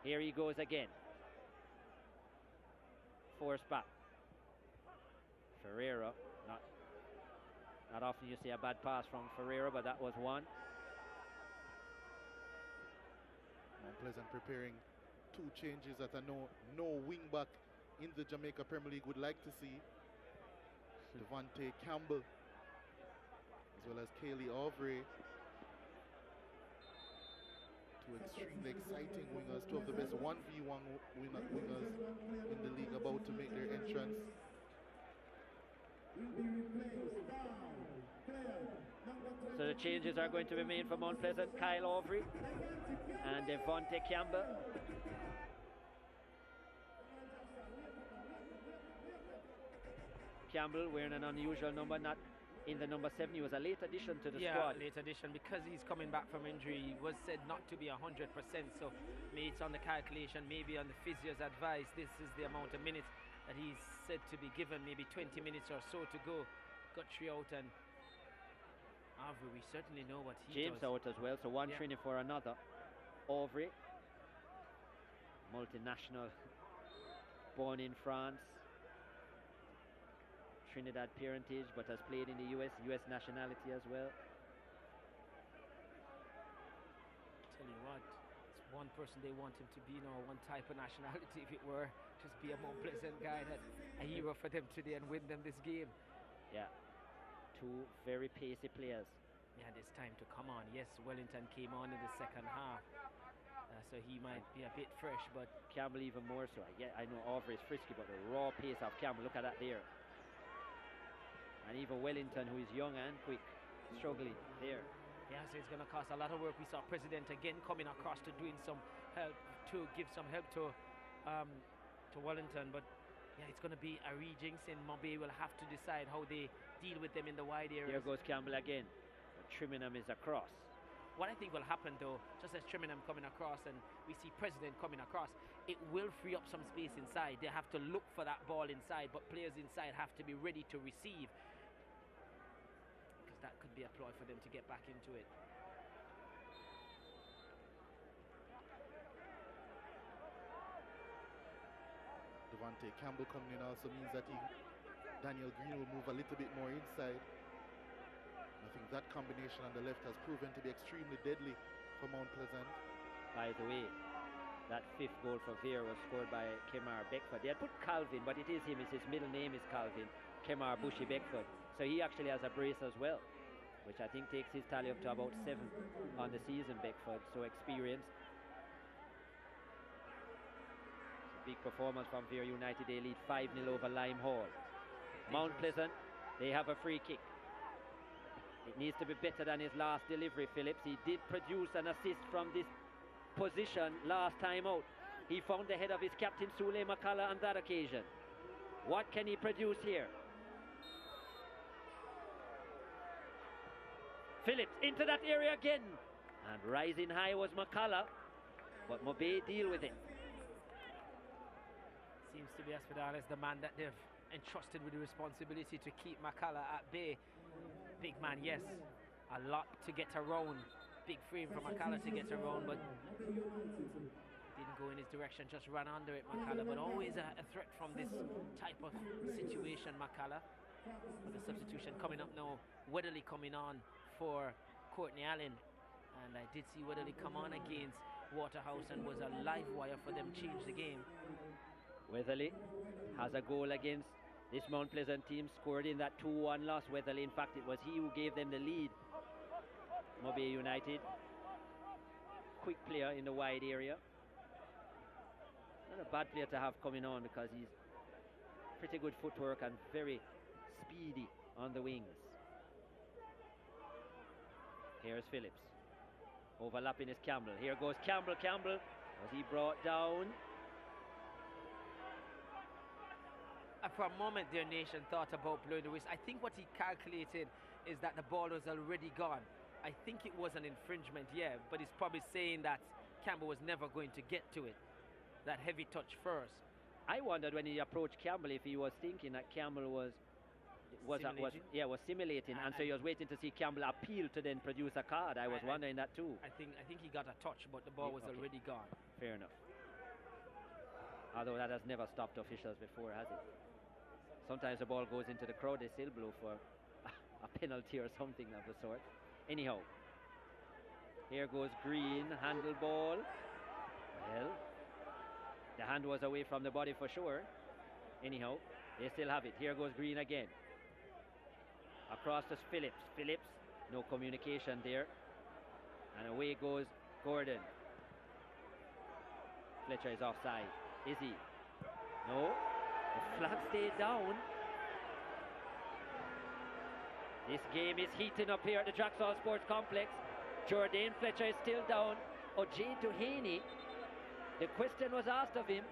Here he goes again. Forced back. Ferreira, not often you see a bad pass from Ferreira, but that was one. Mount Pleasant preparing two changes that I know no wing back in the Jamaica Premier League would like to see. Devontae Campbell as well as Kaylee Aubrey. Two extremely exciting wingers, two of the best 1v1 wingers in the league about to make their entrance. So the changes are going to be made for Mount Pleasant. Kyle Aubrey and Devontae Campbell. Campbell wearing an unusual number, not in the number 7. He was a late addition to the squad. Yeah, late addition because he's coming back from injury. He was said not to be 100%, so maybe it's on the calculation, maybe on the physio's advice. This is the amount of minutes that he's said to be given, maybe 20 minutes or so to go. Got 3 out, and Aubrey, we certainly know what he James does. out as well, so one training for another. Aubrey, multinational, born in France, Trinidad parentage, but has played in the US nationality as well. Tell you what, it's one person they want him to be, one type of nationality, if it were. Just be a Mount Pleasant guy, that a hero for them today and win them this game. Yeah, two very pacey players. Yeah, there's time to come on. Yes, Wellington came on in the second half, so he might be a bit fresh, but Campbell even more so. I know Aubrey is frisky, but the raw pace of Campbell, look at that there. And even Wellington, who is young and quick, struggling there. Yeah, so it's going to cost a lot of work. We saw President again coming across to doing some help, to give some help to Wellington, but yeah, it's going to be a rejinx, and Mobe will have to decide how they deal with them in the wide areas. Here goes Campbell again. Trimingham is across. What I think will happen though, just as Trimmingham coming across and we see President coming across, it will free up some space inside. They have to look for that ball inside, but players inside have to be ready to receive, because that could be a ploy for them to get back into it. Devontae Campbell coming in also means that Daniel Green will move a little bit more inside. I think that combination on the left has proven to be extremely deadly for Mount Pleasant. By the way, that 5th goal for Veer was scored by Kemar Beckford. They had put Calvin, but it is him. His middle name is Calvin. Kemar Bushy Beckford. So he actually has a brace as well, which I think takes his tally up to about 7 on the season, Beckford. So experienced. Big performance from Veer United. They lead 5-0 over Lime Hall. Mount Pleasant, they have a free kick. It needs to be better than his last delivery, Phillips. He did produce an assist from this position last time out. He found the head of his captain, Sule McCullough, on that occasion. What can he produce here? Phillips into that area again. And rising high was McCullough, but Mobe deal with it. Seems to be Aspinall as the man that they've entrusted with the responsibility to keep McCullough at bay. Big man, yes, a lot to get around. Big frame for McCullough to get around, but didn't go in his direction, just ran under it, McCullough. But always a threat from this type of situation, McCullough. But the substitution coming up now, Weatherly coming on for Courtney Allen. And I did see Weatherly come on against Waterhouse and was a live wire for them change the game. Weatherly has a goal against this Mount Pleasant team, scored in that 2-1 loss. Weatherly, in fact, it was he who gave them the lead. Mobe United. Quick player in the wide area. Not a bad player to have coming on, because he's pretty good footwork and very speedy on the wings. Here's Phillips. Overlapping is Campbell. Here goes Campbell. Campbell, was he brought down? For a moment, their nation thought about blowing the whistle. I think what he calculated is that the ball was already gone. I think it was an infringement, yeah, but he's probably saying that Campbell was never going to get to it. That heavy touch first. I wondered when he approached Campbell if he was thinking that Campbell was simulating, and so he was waiting to see Campbell appeal to then produce a card. I was wondering that too. I think he got a touch, but the ball was already gone. Fair enough. Although that has never stopped officials before, has it? Sometimes the ball goes into the crowd, they still blow for a penalty or something of the sort. Anyhow, here goes Green, handle ball. Well, the hand was away from the body for sure. Anyhow, they still have it. Here goes Green again. Across to Phillips. Phillips, no communication there. And away goes Gordon. Fletcher is offside. Is he? No. The flag stayed down. This game is heating up here at the Draxall Sports Complex. Jordan Fletcher is still down. O'Jane to Haney. The question was asked of him.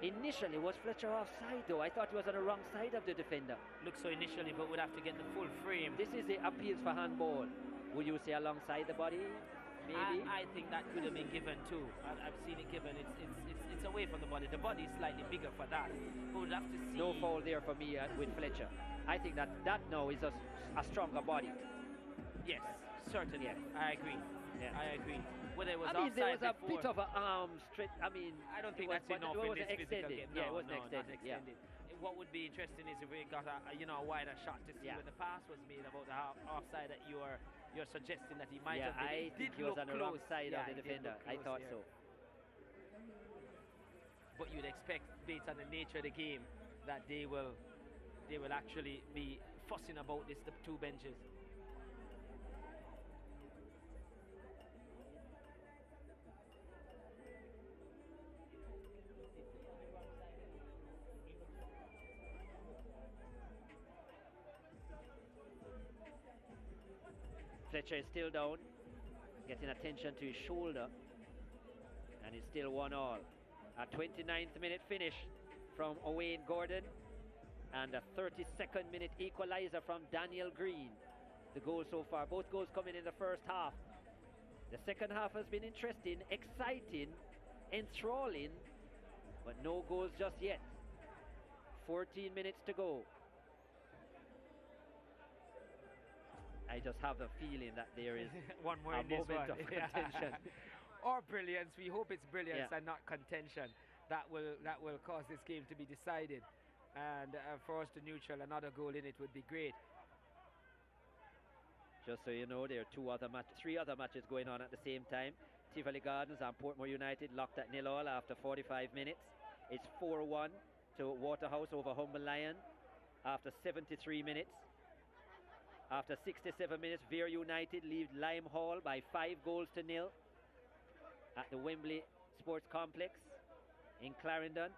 Initially, was Fletcher offside though? I thought he was on the wrong side of the defender. Looks so initially, but would have to get the full frame. This is the appeals for handball. Would you say alongside the body? Maybe? I think that could have been given too. I've seen it given. It's away from the body. The body is slightly bigger for that. But we'll have to see. No foul there for me with Fletcher. I think that now is a stronger body. Yes, certainly. Yes. I agree. Yeah. I agree. Whether it was there was a before, bit of an arm stretch. I don't think that's enough in this physical game. Yeah, it wasn't not extended. extended. What would be interesting is if we got a wider shot to see when the pass was made about the offside that you're suggesting that he might have been. I think he was on the wrong side of the defender. I thought so. But you'd expect, based on the nature of the game, that they will actually be fussing about the two benches. Fletcher is still down, getting attention to his shoulder, and it's still 1-1. A 29th minute finish from Owain Gordon, and a 32nd minute equalizer from Daniel Green. The goal so far, both goals coming in the first half. The second half has been interesting, exciting, enthralling, but no goals just yet. 14 minutes to go. I just have the feeling that there is one more a in this moment one. of contention. Or brilliance. We hope it's brilliance Yeah. and not contention. That will cause this game to be decided. And for us to neutral another goal in it would be great. Just so you know, there are 3 other matches going on at the same time. Tivoli Gardens and Portmore United locked at 0-0 after 45 minutes. It's 4-1 to Waterhouse over Humble Lion after 73 minutes. After 67 minutes, Veer United lead Lime Hall by 5-0 at the Wembley Sports Complex in Clarendon.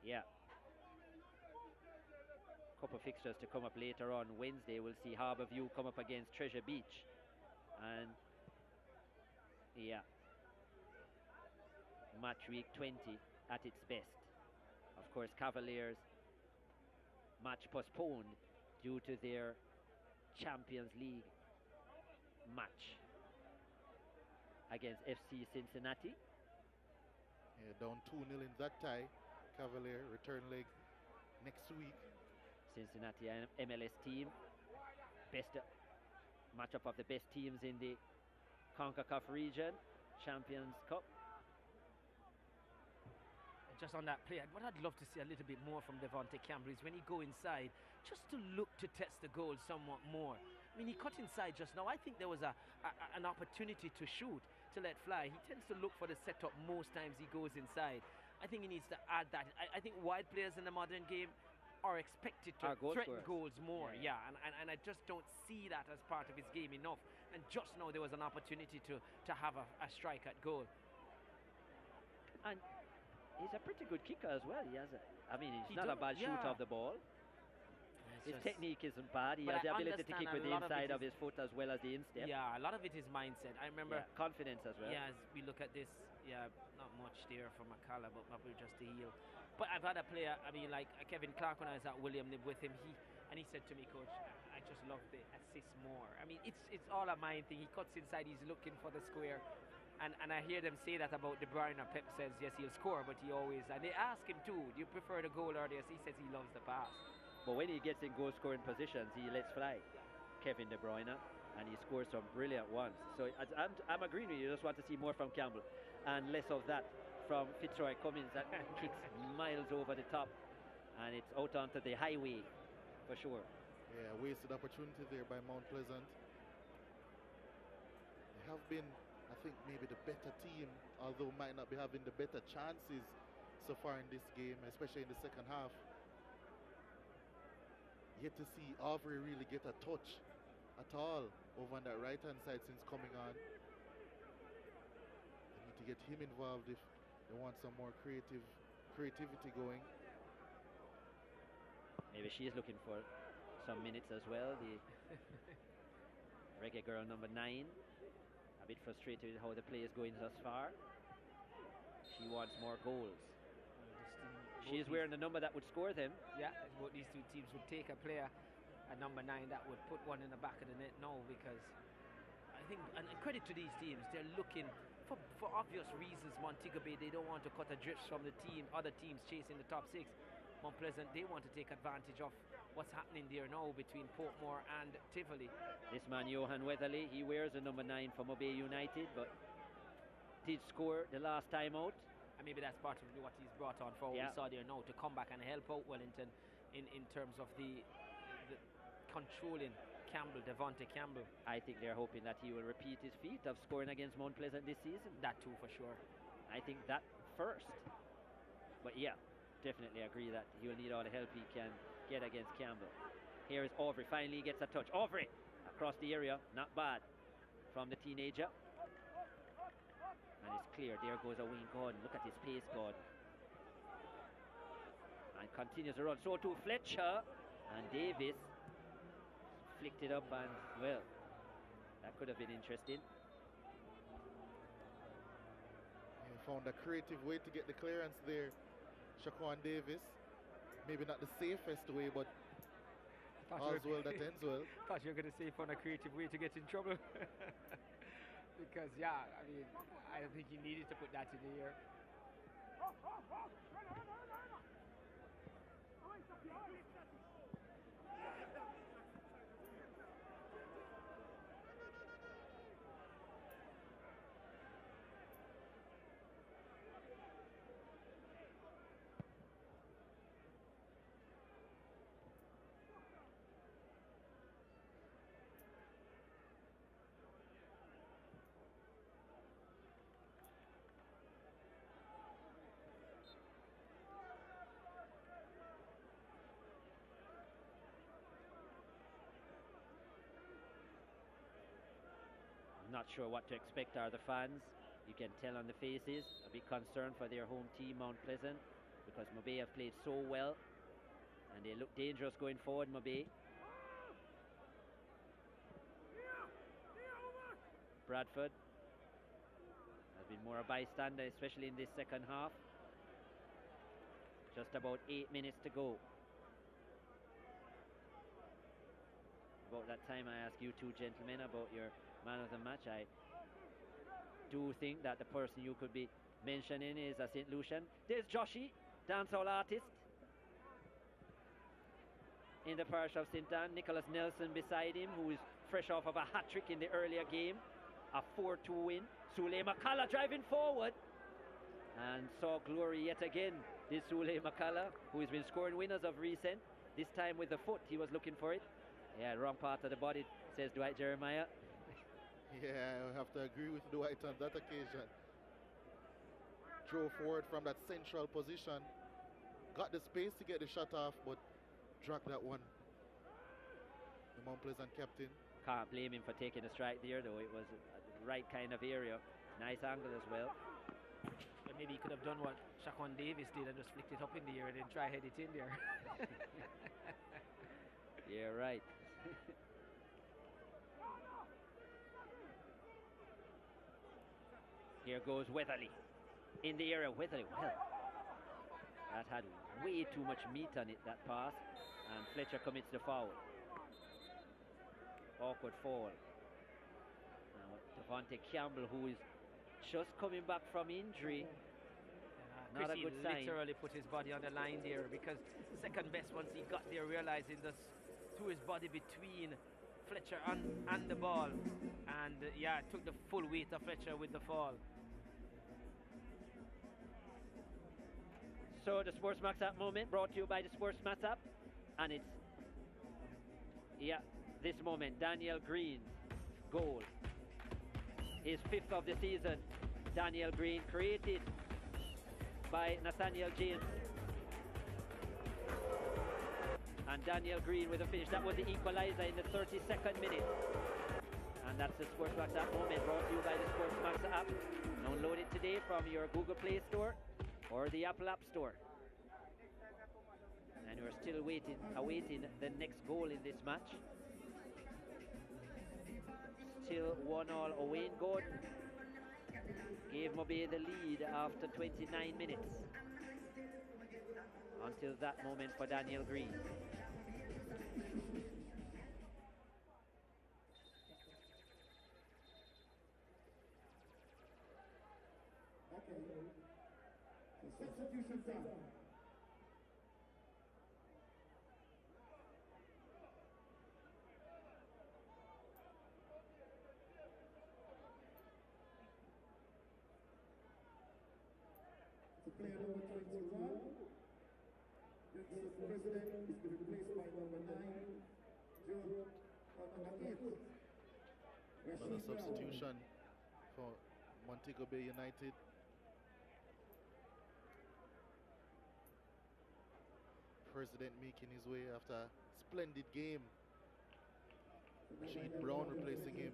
Yeah. Couple fixtures to come up later on Wednesday. We'll see Harbourview come up against Treasure Beach. And yeah, match week 20 at its best. Of course, Cavaliers match postponed due to their Champions League match against FC Cincinnati. Yeah, down 2-0 in that tie. Cavalier return leg next week. Cincinnati MLS team, best matchup of the best teams in the CONCACAF region, Champions Cup. Just on that play, what I'd love to see a little bit more from Devontae Campbell is when he go inside, just to look to test the goal somewhat more. I mean, he cut inside just now. I think there was an opportunity to shoot, to let fly. He tends to look for the setup most times he goes inside. I think he needs to add that. I think wide players in the modern game are expected to threaten goals more. Yeah, and I just don't see that as part of his game enough. And just now there was an opportunity to have a strike at goal. And he's a pretty good kicker as well. He's not a bad shooter of the ball. His technique isn't bad. He has the ability to kick with the inside of his foot as well as the instep. Yeah, a lot of it is mindset. I remember confidence as well. Yeah, as we look at this, not much there from McCalla, but maybe just a heel. But I've had a player, like Kevin Clark when I was at William lived with him, he said to me, Coach, I just love the assist more. I mean, it's all a mind thing. He cuts inside, he's looking for the square. And I hear them say that about De Bruyne. Pep says, yes, he'll score, but he always... And they ask him too, do you prefer the goal or this? He says he loves the pass. But when he gets in goal-scoring positions, he lets fly Kevin De Bruyne, and he scores some brilliant ones. So I'm agreeing with you. Just want to see more from Campbell and less of that from Fitzroy Cummins that kicks miles over the top, and it's out onto the highway for sure. Yeah, wasted opportunity there by Mount Pleasant. They have been, I think, maybe the better team, although might not be having the better chances so far in this game, especially in the second half. Yet to see Aubrey really get a touch at all over on that right-hand side since coming on. They need to get him involved if they want some more creativity going. Maybe she is looking for some minutes as well. The reggae girl number 9. A bit frustrated with how the play is going thus far. She wants more goals. She is wearing the number that would score them. Yeah, both these two teams would take a player at number 9 that would put one in the back of the net now, because I think, and credit to these teams, they're looking for obvious reasons. Montego Bay, they don't want to cut adrift from the other teams chasing the top 6. Mount Pleasant, they want to take advantage of what's happening there now between Portmore and Tivoli. This man, Johan Weatherly, he wears the number 9 for Montego Bay United, but did score the last time out. And maybe that's part of what he's brought on for what we saw there now, to come back and help out Wellington in terms of the controlling Campbell, Devontae Campbell. I think they're hoping that he will repeat his feat of scoring against Mount Pleasant this season. That too, for sure. I think that first. But yeah, definitely agree that he will need all the help he can get against Campbell. Here is Aubrey, finally gets a touch. Aubrey across the area, not bad from the teenager. And it's clear, there goes a Wayne Gordon. Look at his pace, Gordon. And continues to run. So too Fletcher, and Davis flicked it up, and well, that could have been interesting. He found a creative way to get the clearance there, Shaquan Davis. Maybe not the safest way, but All's well that ends well. Thought you were going to say found a creative way to get in trouble. Because, yeah, I mean, I don't think he needed to put that in the air. Not sure what to expect are the fans. You can tell on the faces, a bit concerned for their home team, Mount Pleasant, because Mobe have played so well and they look dangerous going forward, Mobe. Bradford has been more a bystander, especially in this second half. Just about 8 minutes to go. About that time I ask you two gentlemen about your man of the match. I do think that the person you could be mentioning is a St. Lucian. There's Joshi, dancehall artist in the parish of St. Anne. Nicholas Nelson beside him, who is fresh off of a hat-trick in the earlier game. A 4-2 win. Sule Makala driving forward and saw glory yet again. This Sule Makala, who has been scoring winners of recent. This time with the foot, he was looking for it. Yeah, wrong part of the body, says Dwight Jeremiah. Yeah, I have to agree with Dwight on that occasion. Drove forward from that central position. Got the space to get the shot off, but dropped that one. The Mount Pleasant captain. Can't blame him for taking a strike there, though. It was the right kind of area. Nice angle as well. But maybe he could have done what Shaquan Davis did and just flicked it up in the air and then try head it in there. Yeah, right. Here goes Weatherly. In the area, Weatherly, well, that had way too much meat on it, that pass. And Fletcher commits the foul. Awkward fall. Now Devontae Campbell, who is just coming back from injury. Not a good sign. Literally put his body on the line there, because second best, once he got there, realizing this, threw his body between Fletcher and the ball, and yeah, took the full weight of Fletcher with the fall. So the SportsMax app moment brought to you by the SportsMax app, and it's, yeah, this moment, Daniel Green's goal, his 5th of the season. Daniel Green, created by Nathaniel James, and Daniel Green with a finish. That was the equalizer in the 32nd minute. And that's the SportsMax app moment brought to you by the SportsMax app. Download it today from your Google Play Store or the Apple App Store. And we're still awaiting the next goal in this match. Still 1-1 Owain Gordon gave Mobe the lead after 29 minutes. Until that moment for Daniel Green. Substitution time. Player number 21. The president is replaced by number 9, number 8. Another substitution for Montego Bay United. President making his way after a splendid game. Rashid Brown replacing him.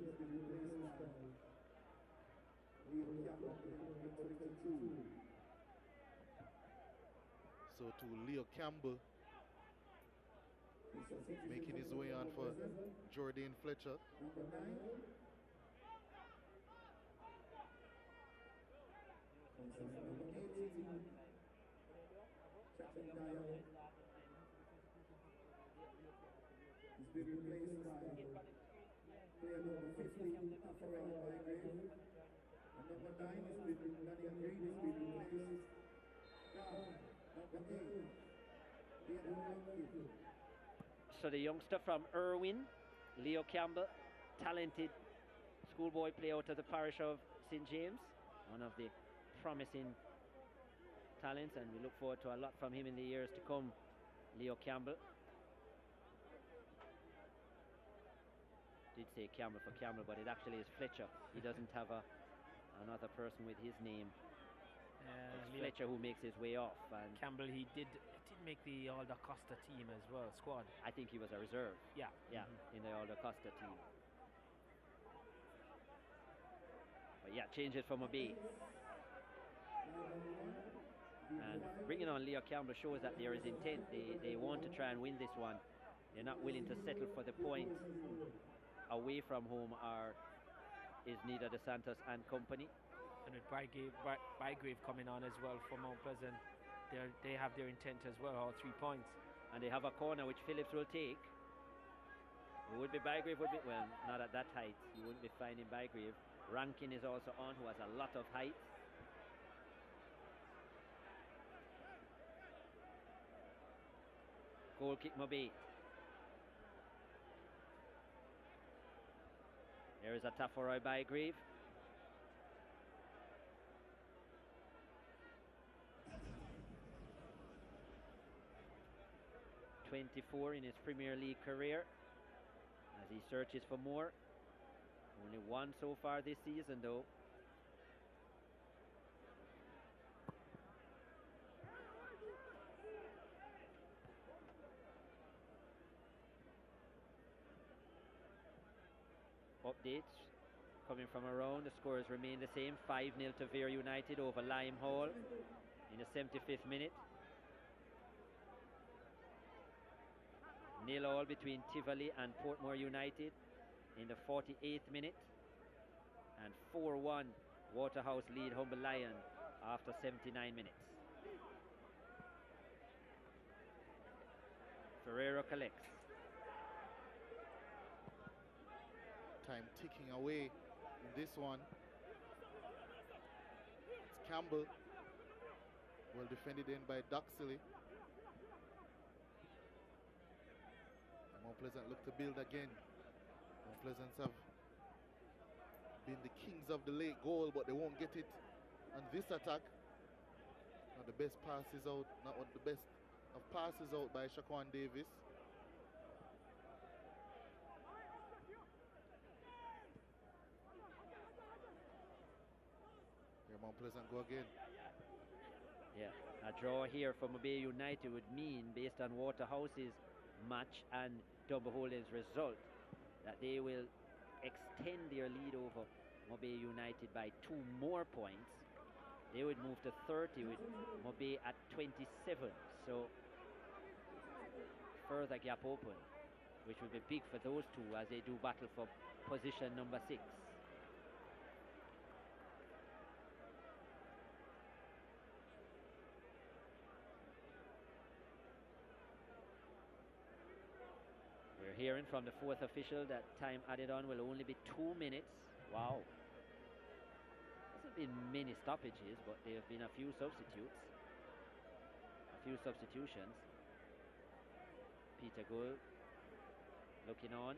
So to Leo Campbell making his way on for Jordan Fletcher. been replaced by player number 15, Tafaran Bygrave. And number 9 is with Daniel Green is being replaced by number 8, Daniel Green. So the youngster from Irwin, Leo Campbell, talented schoolboy player out of the parish of St. James, one of the promising talents, and we look forward to a lot from him in the years to come, Leo Campbell. Did say Campbell for Campbell, but it actually is Fletcher. He doesn't have another person with his name. It's Fletcher who makes his way off. And Campbell, he did make the Alda Costa team as well, squad. I think he was a reserve. Yeah. In the Alda Costa team. But yeah, changes from Obey. And bringing on Leo Campbell shows that there is intent. They want to try and win this one. They're not willing to settle for the point away from home, or is Nida De Santos and company. And with Bygrave coming on as well for Mount Pleasant, they have their intent as well, all 3 points. And they have a corner which Phillips will take. It would be Bygrave, well, not at that height. You wouldn't be finding Bygrave. Rankin is also on, who has a lot of height. Goal kick Mobe. There is a tap for Roy Bygrave. '24 in his Premier League career, as he searches for more. Only one so far this season, though. Updates coming from around. The scores remain the same. 5-0 to Vere United over Lime Hall in the 75th minute. 0-0 between Tivoli and Portmore United in the 48th minute. And 4-1 Waterhouse lead Humble Lion after 79 minutes. Ferrero collects. Time ticking away in this one. It's Campbell. Well defended in by Duxley. Mount Pleasant look to build again. Mount Pleasants have been the kings of the late goal, but they won't get it on this attack. Not the best passes out, not one of the best of passes out by Shaquan Davis. Here Mount Pleasant go again. Yeah, a draw here for Mobe United would mean, based on Waterhouse's match and Dumbarholding's result, that they will extend their lead over Mobe United by 2 more points. They would move to 30 with Mobe at 27. So further gap open, which will be big for those two as they do battle for position number 6. Hearing from the 4th official that time added on will only be 2 minutes. Wow. There have been many stoppages, but there have been a few substitutes. A few substitutions. Peter Gould looking on.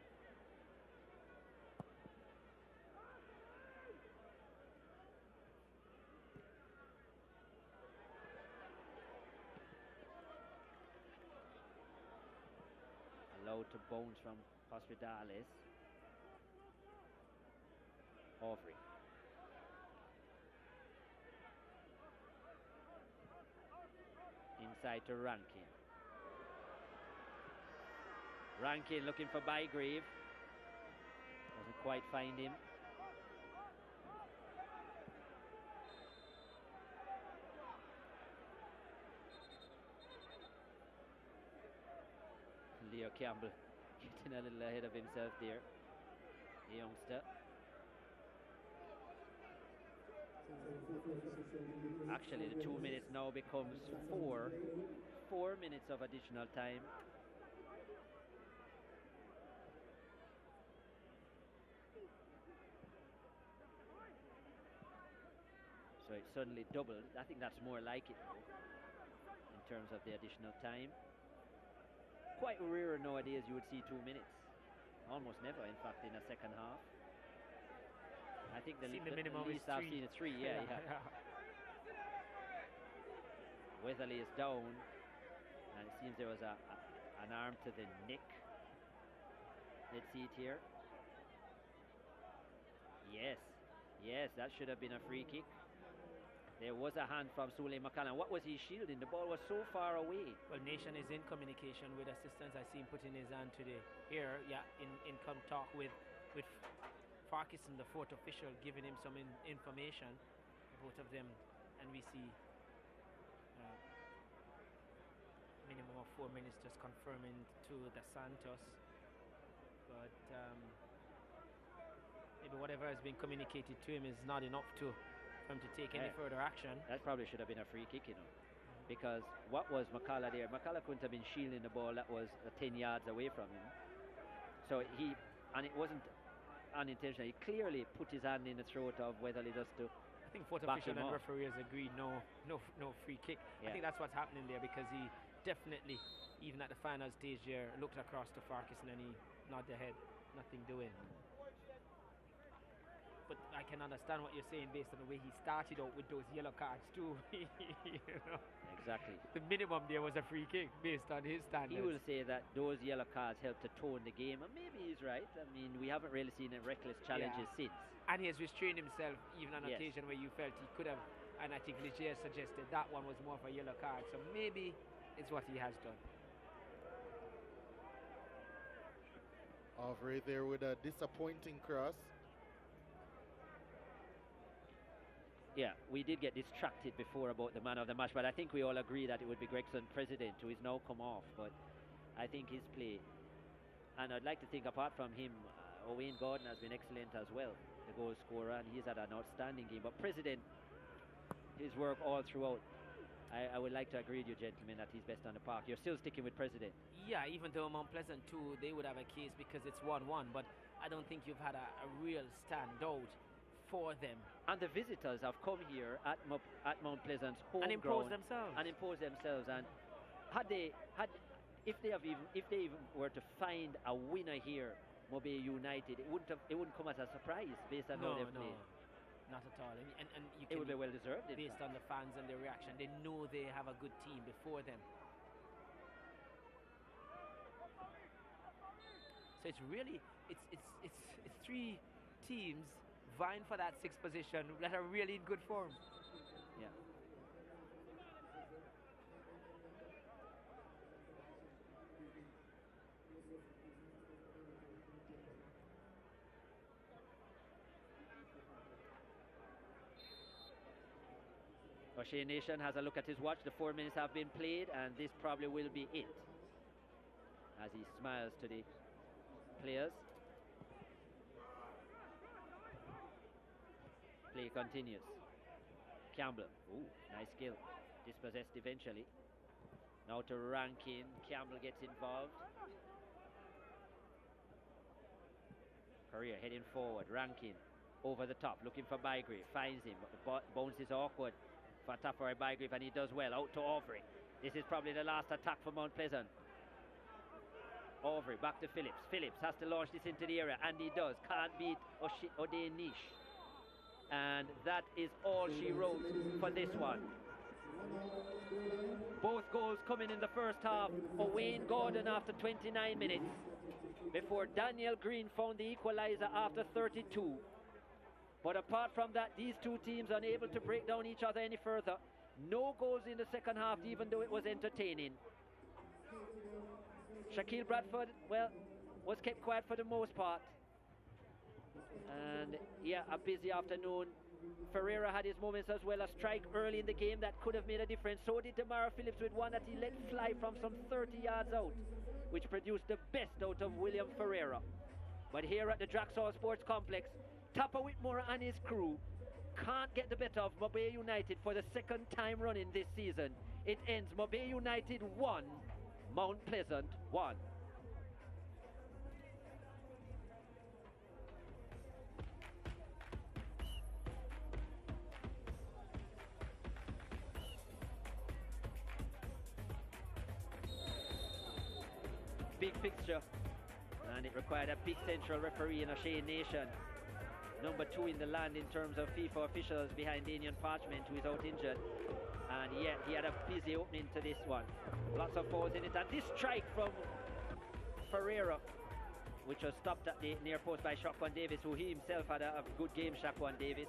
Allowed to bounce from Hospitales. Aubrey. Inside to Rankin. Rankin looking for Bygrave. Doesn't quite find him. Leo Campbell getting a little ahead of himself there, the youngster. Actually, the 2 minutes now becomes 4 minutes of additional time. So it suddenly doubled. I think that's more like it though, in terms of the additional time. Quite rare nowadays you would see 2 minutes. Almost never, in fact, in a second half. I think the minimum least is I've 3. seen is 3, yeah. Weatherly is down, and it seems there was an arm to the neck. Let's see it here. Yes, that should have been a free kick. There was a hand from Sule McCallan. What was he shielding? The ball was so far away. Well, Nation is in communication with assistants. I see him putting his hand today. Here, yeah, in come talk with Farquharson, the fourth official, giving him some information, both of them, and we see minimum of 4 minutes just confirming to the Santos. But maybe whatever has been communicated to him is not enough for him to take any further action. That probably should have been a free kick, you know. Because what was McCullough there? McCullough couldn't have been shielding the ball that was 10 yards away from him. So and it wasn't unintentional. He clearly put his hand in the throat of Weatherly just to I think fourth official and referees agreed no free kick. Yeah. I think that's what's happening there, because he definitely, even at the final stage here, looked across to Farquharson and he nodded the head, nothing doing. But I can understand what you're saying based on the way he started out with those yellow cards too. You know? Exactly. The minimum there was a free kick based on his standards. He will say that those yellow cards helped to tone the game, and maybe he's right. I mean, we haven't really seen a reckless challenges since. And he has restrained himself even on Yes. occasion where you felt he could have, and I think Ligier suggested that one was more of a yellow card. So maybe it's what he has done. Right there with a disappointing cross. Yeah, we did get distracted before about the man of the match, but I think we all agree that it would be Gregson President, who is now come off. But I think his play, and I'd like to think apart from him, Owain Gordon has been excellent as well, the goal scorer, and he's had an outstanding game. But President, his work all throughout, I would like to agree with you, gentlemen, that he's best on the park. You're still sticking with President. Yeah, even though Mount Pleasant too, they would have a case because it's 1-1, but I don't think you've had a real standout for them. And the visitors have come here at Mount Pleasant's home and imposed themselves. And if they even were to find a winner here, Montego Bay United, it wouldn't come as a surprise based on how they've played. Not at all. And you it can, would be well deserved based on the fans and their reaction. They know they have a good team before them. So it's really it's 3 teams vying for that 6th position that are really in good form. Yeah. O'Shea Nation has a look at his watch. The 4 minutes have been played, and this probably will be it. As he smiles to the players. Play continues. Campbell. Ooh, nice skill. Dispossessed eventually. Now to Rankin. Campbell gets involved. Correa heading forward. Rankin over the top, looking for Bygrave. Finds him, but the bounce is awkward for a tap for Bygrave, and he does well. Out to Aubrey. This is probably the last attack for Mount Pleasant. Aubrey back to Phillips. Phillips has to launch this into the area, and he does. Can't beat O'Day Nish. And that is all she wrote for this one. Both goals coming in the first half. Owain Gordon after 29 minutes, before Daniel Green found the equalizer after 32. But apart from that, these two teams unable to break down each other any further. No goals in the second half, even though it was entertaining. Shaquille Bradford, well, was kept quiet for the most part. And yeah, a busy afternoon. Ferreira had his moments as well. A strike early in the game that could have made a difference. So did Tamara Phillips with one that he let fly from some 30 yards out, which produced the best out of William Ferreira. But here at the Draxall Sports Complex, Tapper Whitmore and his crew can't get the better of Montego Bay United for the 2nd time running this season. It ends Montego Bay United 1, Mount Pleasant 1. fixture, and it required a big central referee in O'Shea Nation. Number 2 in the land in terms of FIFA officials behind Daniel Parchment, who is out injured. And yet he had a busy opening to this one. Lots of fouls in it. And this strike from Ferreira, which was stopped at the near post by Shaquan Davis, who he himself had a good game, Shaquan Davis.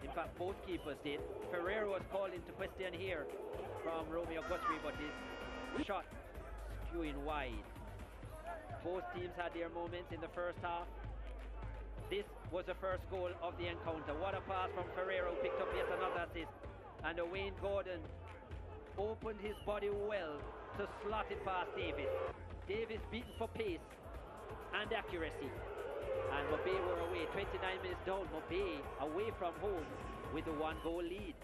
In fact, both keepers did. Ferreira was called into question here from Romeo Guthrie, but his shot skewing wide. Both teams had their moments in the first half. This was the first goal of the encounter. What a pass from Ferreira, who picked up yet another assist. And Wayne Gordon opened his body well to slot it past Davis. Davis beaten for pace and accuracy. And Mobay were away, 29 minutes down. Mobay away from home with a 1-goal lead.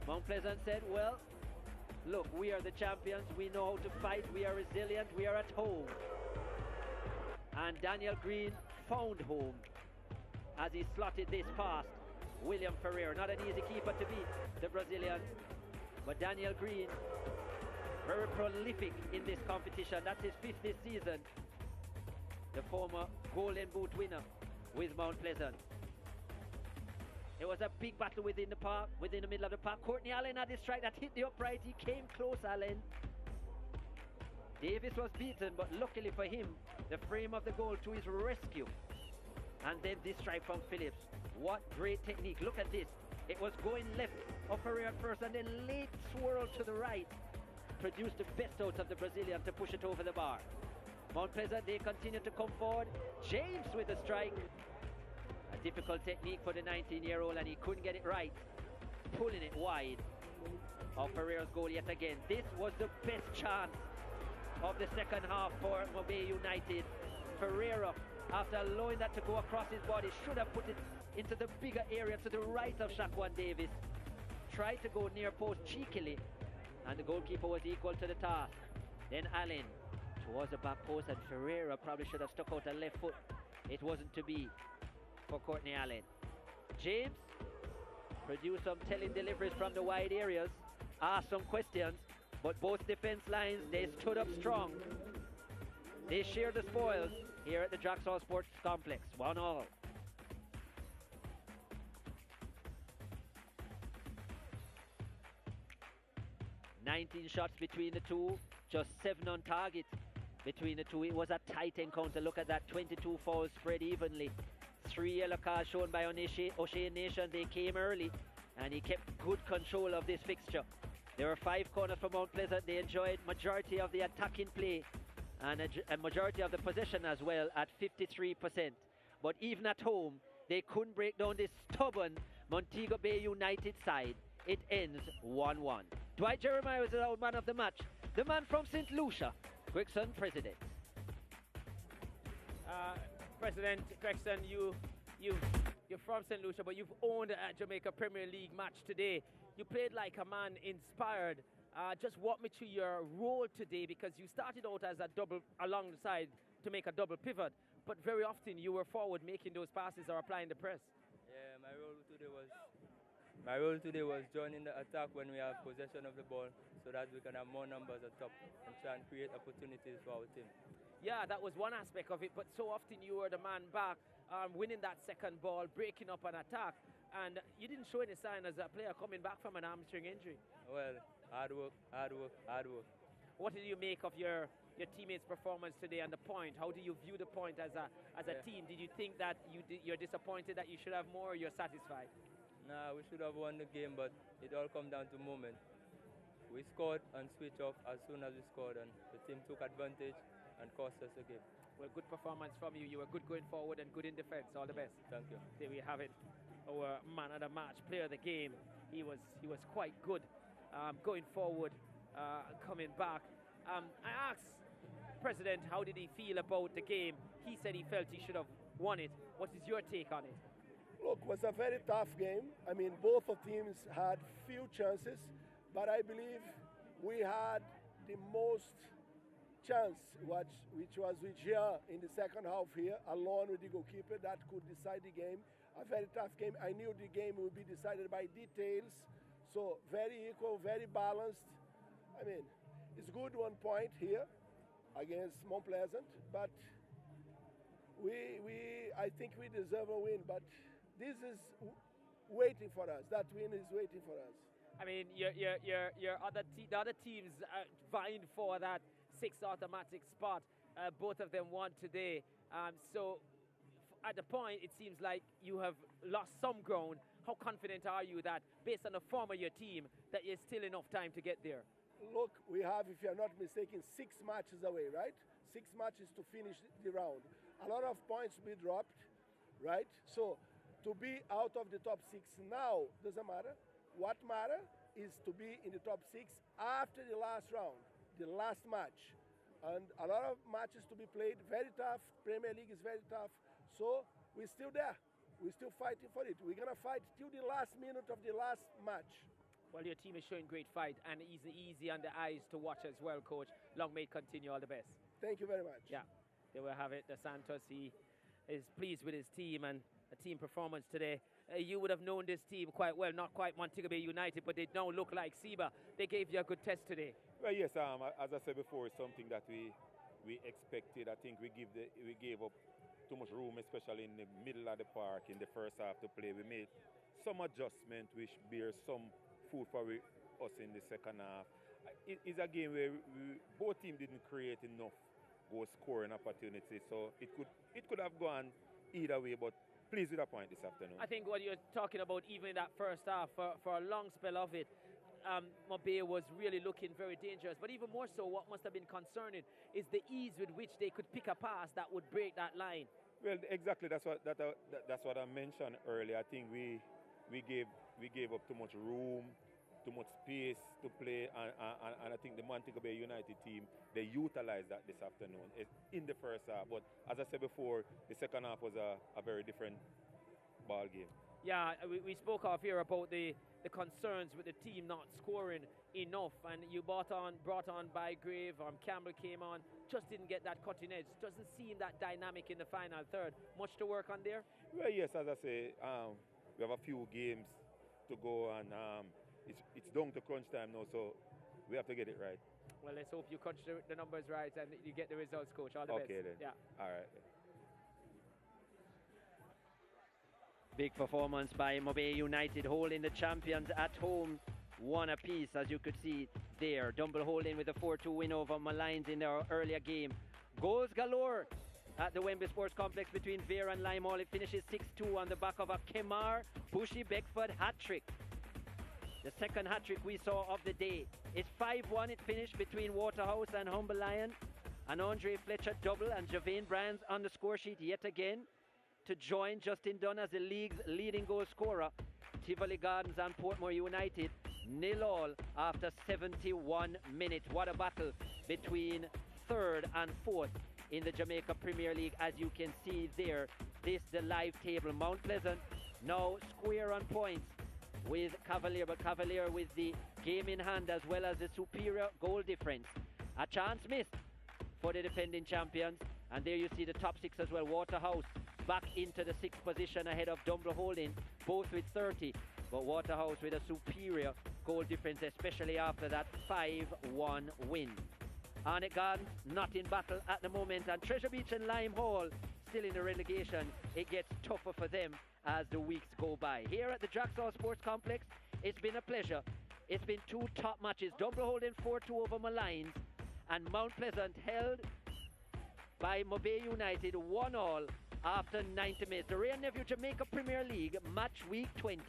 Mount Pleasant said, well, look, we are the champions. We know how to fight. We are resilient. We are at home. And Daniel Green found home as he slotted this past William Ferreira. Not an easy keeper to beat, the Brazilian. But Daniel Green, very prolific in this competition. That's his 5th this season. The former Golden Boot winner with Mount Pleasant. It was a big battle within the park, within the middle of the park. Courtney Allen had a strike that hit the upright. He came close, Allen. Davis was beaten, but luckily for him, the frame of the goal to his rescue. And then this strike from Phillips. What great technique. Look at this. It was going left of Ferreira at first, and then late swirl to the right. Produced the best out of the Brazilian to push it over the bar. Mount Pleasant, they continue to come forward. James with the strike. A difficult technique for the 19-year-old, and he couldn't get it right. Pulling it wide of Ferreira's goal yet again. This was the best chance of the second half for Mobay United. Ferreira, after allowing that to go across his body, should have put it into the bigger area to the right of Shaquan Davis. Tried to go near post cheekily, and the goalkeeper was equal to the task. Then Allen towards the back post, and Ferreira probably should have stuck out a left foot. It wasn't to be for Courtney Allen. James produced some telling deliveries from the wide areas, asked some questions, but both defense lines, they stood up strong. They shared the spoils here at the Jackson Sports Complex. 1-1. "19 shots between the two, just 7 on target between the two. It was a tight encounter. Look at that, 22 fouls spread evenly. 3 yellow cards shown by O'Shea Nation. They came early, and he kept good control of this fixture. There were 5 corners for Mount Pleasant. They enjoyed majority of the attacking play and a majority of the possession as well at 53%. But even at home, they couldn't break down this stubborn Montego Bay United side. It ends 1-1. Dwight Jeremiah was our man of the match. The man from St. Lucia, Gregson, president. President Gregson, you're from St. Lucia, but you've owned a Jamaica Premier League match today. You played like a man inspired. Just walk me through your role today, because you started out as a double along the side to make a double pivot, but very often you were forward making those passes or applying the press. Yeah, my role today was joining the attack when we have possession of the ball, so that we can have more numbers at top and try and create opportunities for our team. Yeah, that was one aspect of it, but so often you were the man back, winning that second ball, breaking up an attack, and you didn't show any sign as a player coming back from an hamstring injury. Well, hard work. What did you make of your teammates' performance today and the point? How do you view the point as a team? Did you think that you're disappointed that you should have more, or you're satisfied? Nah, we should have won the game, but it all comes down to moment. We scored and switched off as soon as we scored, and the team took advantage and cost us the game. Well, good performance from you. You were good going forward and good in defense. All the best. Thank you. There we have it. Our man of the match, player of the game. He was quite good going forward, coming back. I asked President, how did he feel about the game? He said he felt he should have won it. What is your take on it? Look, it was a very tough game. I mean, both of teams had few chances, but I believe we had the most chance, which was with Gia in the second half here, along with the goalkeeper, that could decide the game. A very tough game. I knew the game would be decided by details, so very equal, very balanced. I mean, it's good 1 point here, against Mount Pleasant, but I think we deserve a win. But this is waiting for us. That win is waiting for us. I mean, the other teams vying for that 6th automatic spot. Both of them won today. So at the point, it seems like you have lost some ground. How confident are you that, based on the form of your team, that there's still enough time to get there? Look, we have, if you're not mistaken, 6 matches away, right? 6 matches to finish the round. A lot of points we dropped, right? So to be out of the top 6 now doesn't matter. What matters is to be in the top 6 after the last round, the last match. And a lot of matches to be played, very tough. Premier League is very tough. So we're still there. We're still fighting for it. We're going to fight till the last minute of the last match. Well, your team is showing great fight and easy on the eyes to watch as well, Coach. Long may it continue. All the best. Thank you very much. Yeah, there we have it. The Santos, he is pleased with his team and a team performance today. You would have known this team quite well, not quite Montego Bay United, but they don't look like Seba. They gave you a good test today. Well, yes, as I said before, it's something that we expected. I think we gave up too much room, especially in the middle of the park in the first half to play. We made some adjustment which bears some food for us in the second half. It's a game where both teams didn't create enough goal scoring opportunities, so it could have gone either way, but pleased with the point this afternoon. I think what you're talking about, even in that first half, for a long spell of it, Mobay was really looking very dangerous. But even more so, what must have been concerning is the ease with which they could pick a pass that would break that line. Well, exactly. That's what I mentioned earlier. I think we gave up too much room, too much space to play, and I think the Montego Bay United team, they utilized that this afternoon in the first half. But as I said before, the second half was a very different ball game. Yeah, we spoke off here about the concerns with the team not scoring enough, and you brought on Bygrave, Campbell came on, just didn't get that cutting edge. Doesn't seem that dynamic in the final third. Much to work on there? Well, yes, as I say, we have a few games to go, and it's down to crunch time now, so we have to get it right. Well, let's hope you crunch the numbers right and you get the results, Coach. All the best. Okay, then. Yeah. All right. Big performance by Mobay United, holding the champions at home, one apiece, as you could see there. Dumble holding with a 4-2 win over Malines in their earlier game. Goals galore at the Wembley Sports Complex between Vera and Limehall. It finishes 6-2 on the back of a Kemar Bushy Beckford hat-trick. The second hat-trick we saw of the day. It's 5-1. It finished between Waterhouse and Humble Lion. And Andre Fletcher double and Javane Brands on the score sheet yet again to join Justin Dunn as the league's leading goal scorer. Tivoli Gardens and Portmore United 0-0 after 71 minutes. What a battle between third and fourth in the Jamaica Premier League, as you can see there. This the live table. Mount Pleasant now square on points with Cavalier, but Cavalier with the game in hand as well as the superior goal difference. A chance missed for the defending champions, and there you see the top 6 as well. Waterhouse back into the 6th position ahead of Dumble Holding, both with 30, but Waterhouse with a superior goal difference, especially after that 5-1 win. Arnett Gardens not in battle at the moment, and Treasure Beach and Lime Hall still in the relegation. It gets tougher for them as the weeks go by. Here at the Draxall Sports Complex, it's been a pleasure. It's been 2 top matches. Dumble Holding 4-2 over Malines, and Mount Pleasant held by Mobay United 1-1 after 90 minutes. The Ray and Nephew Jamaica Premier League match week 20.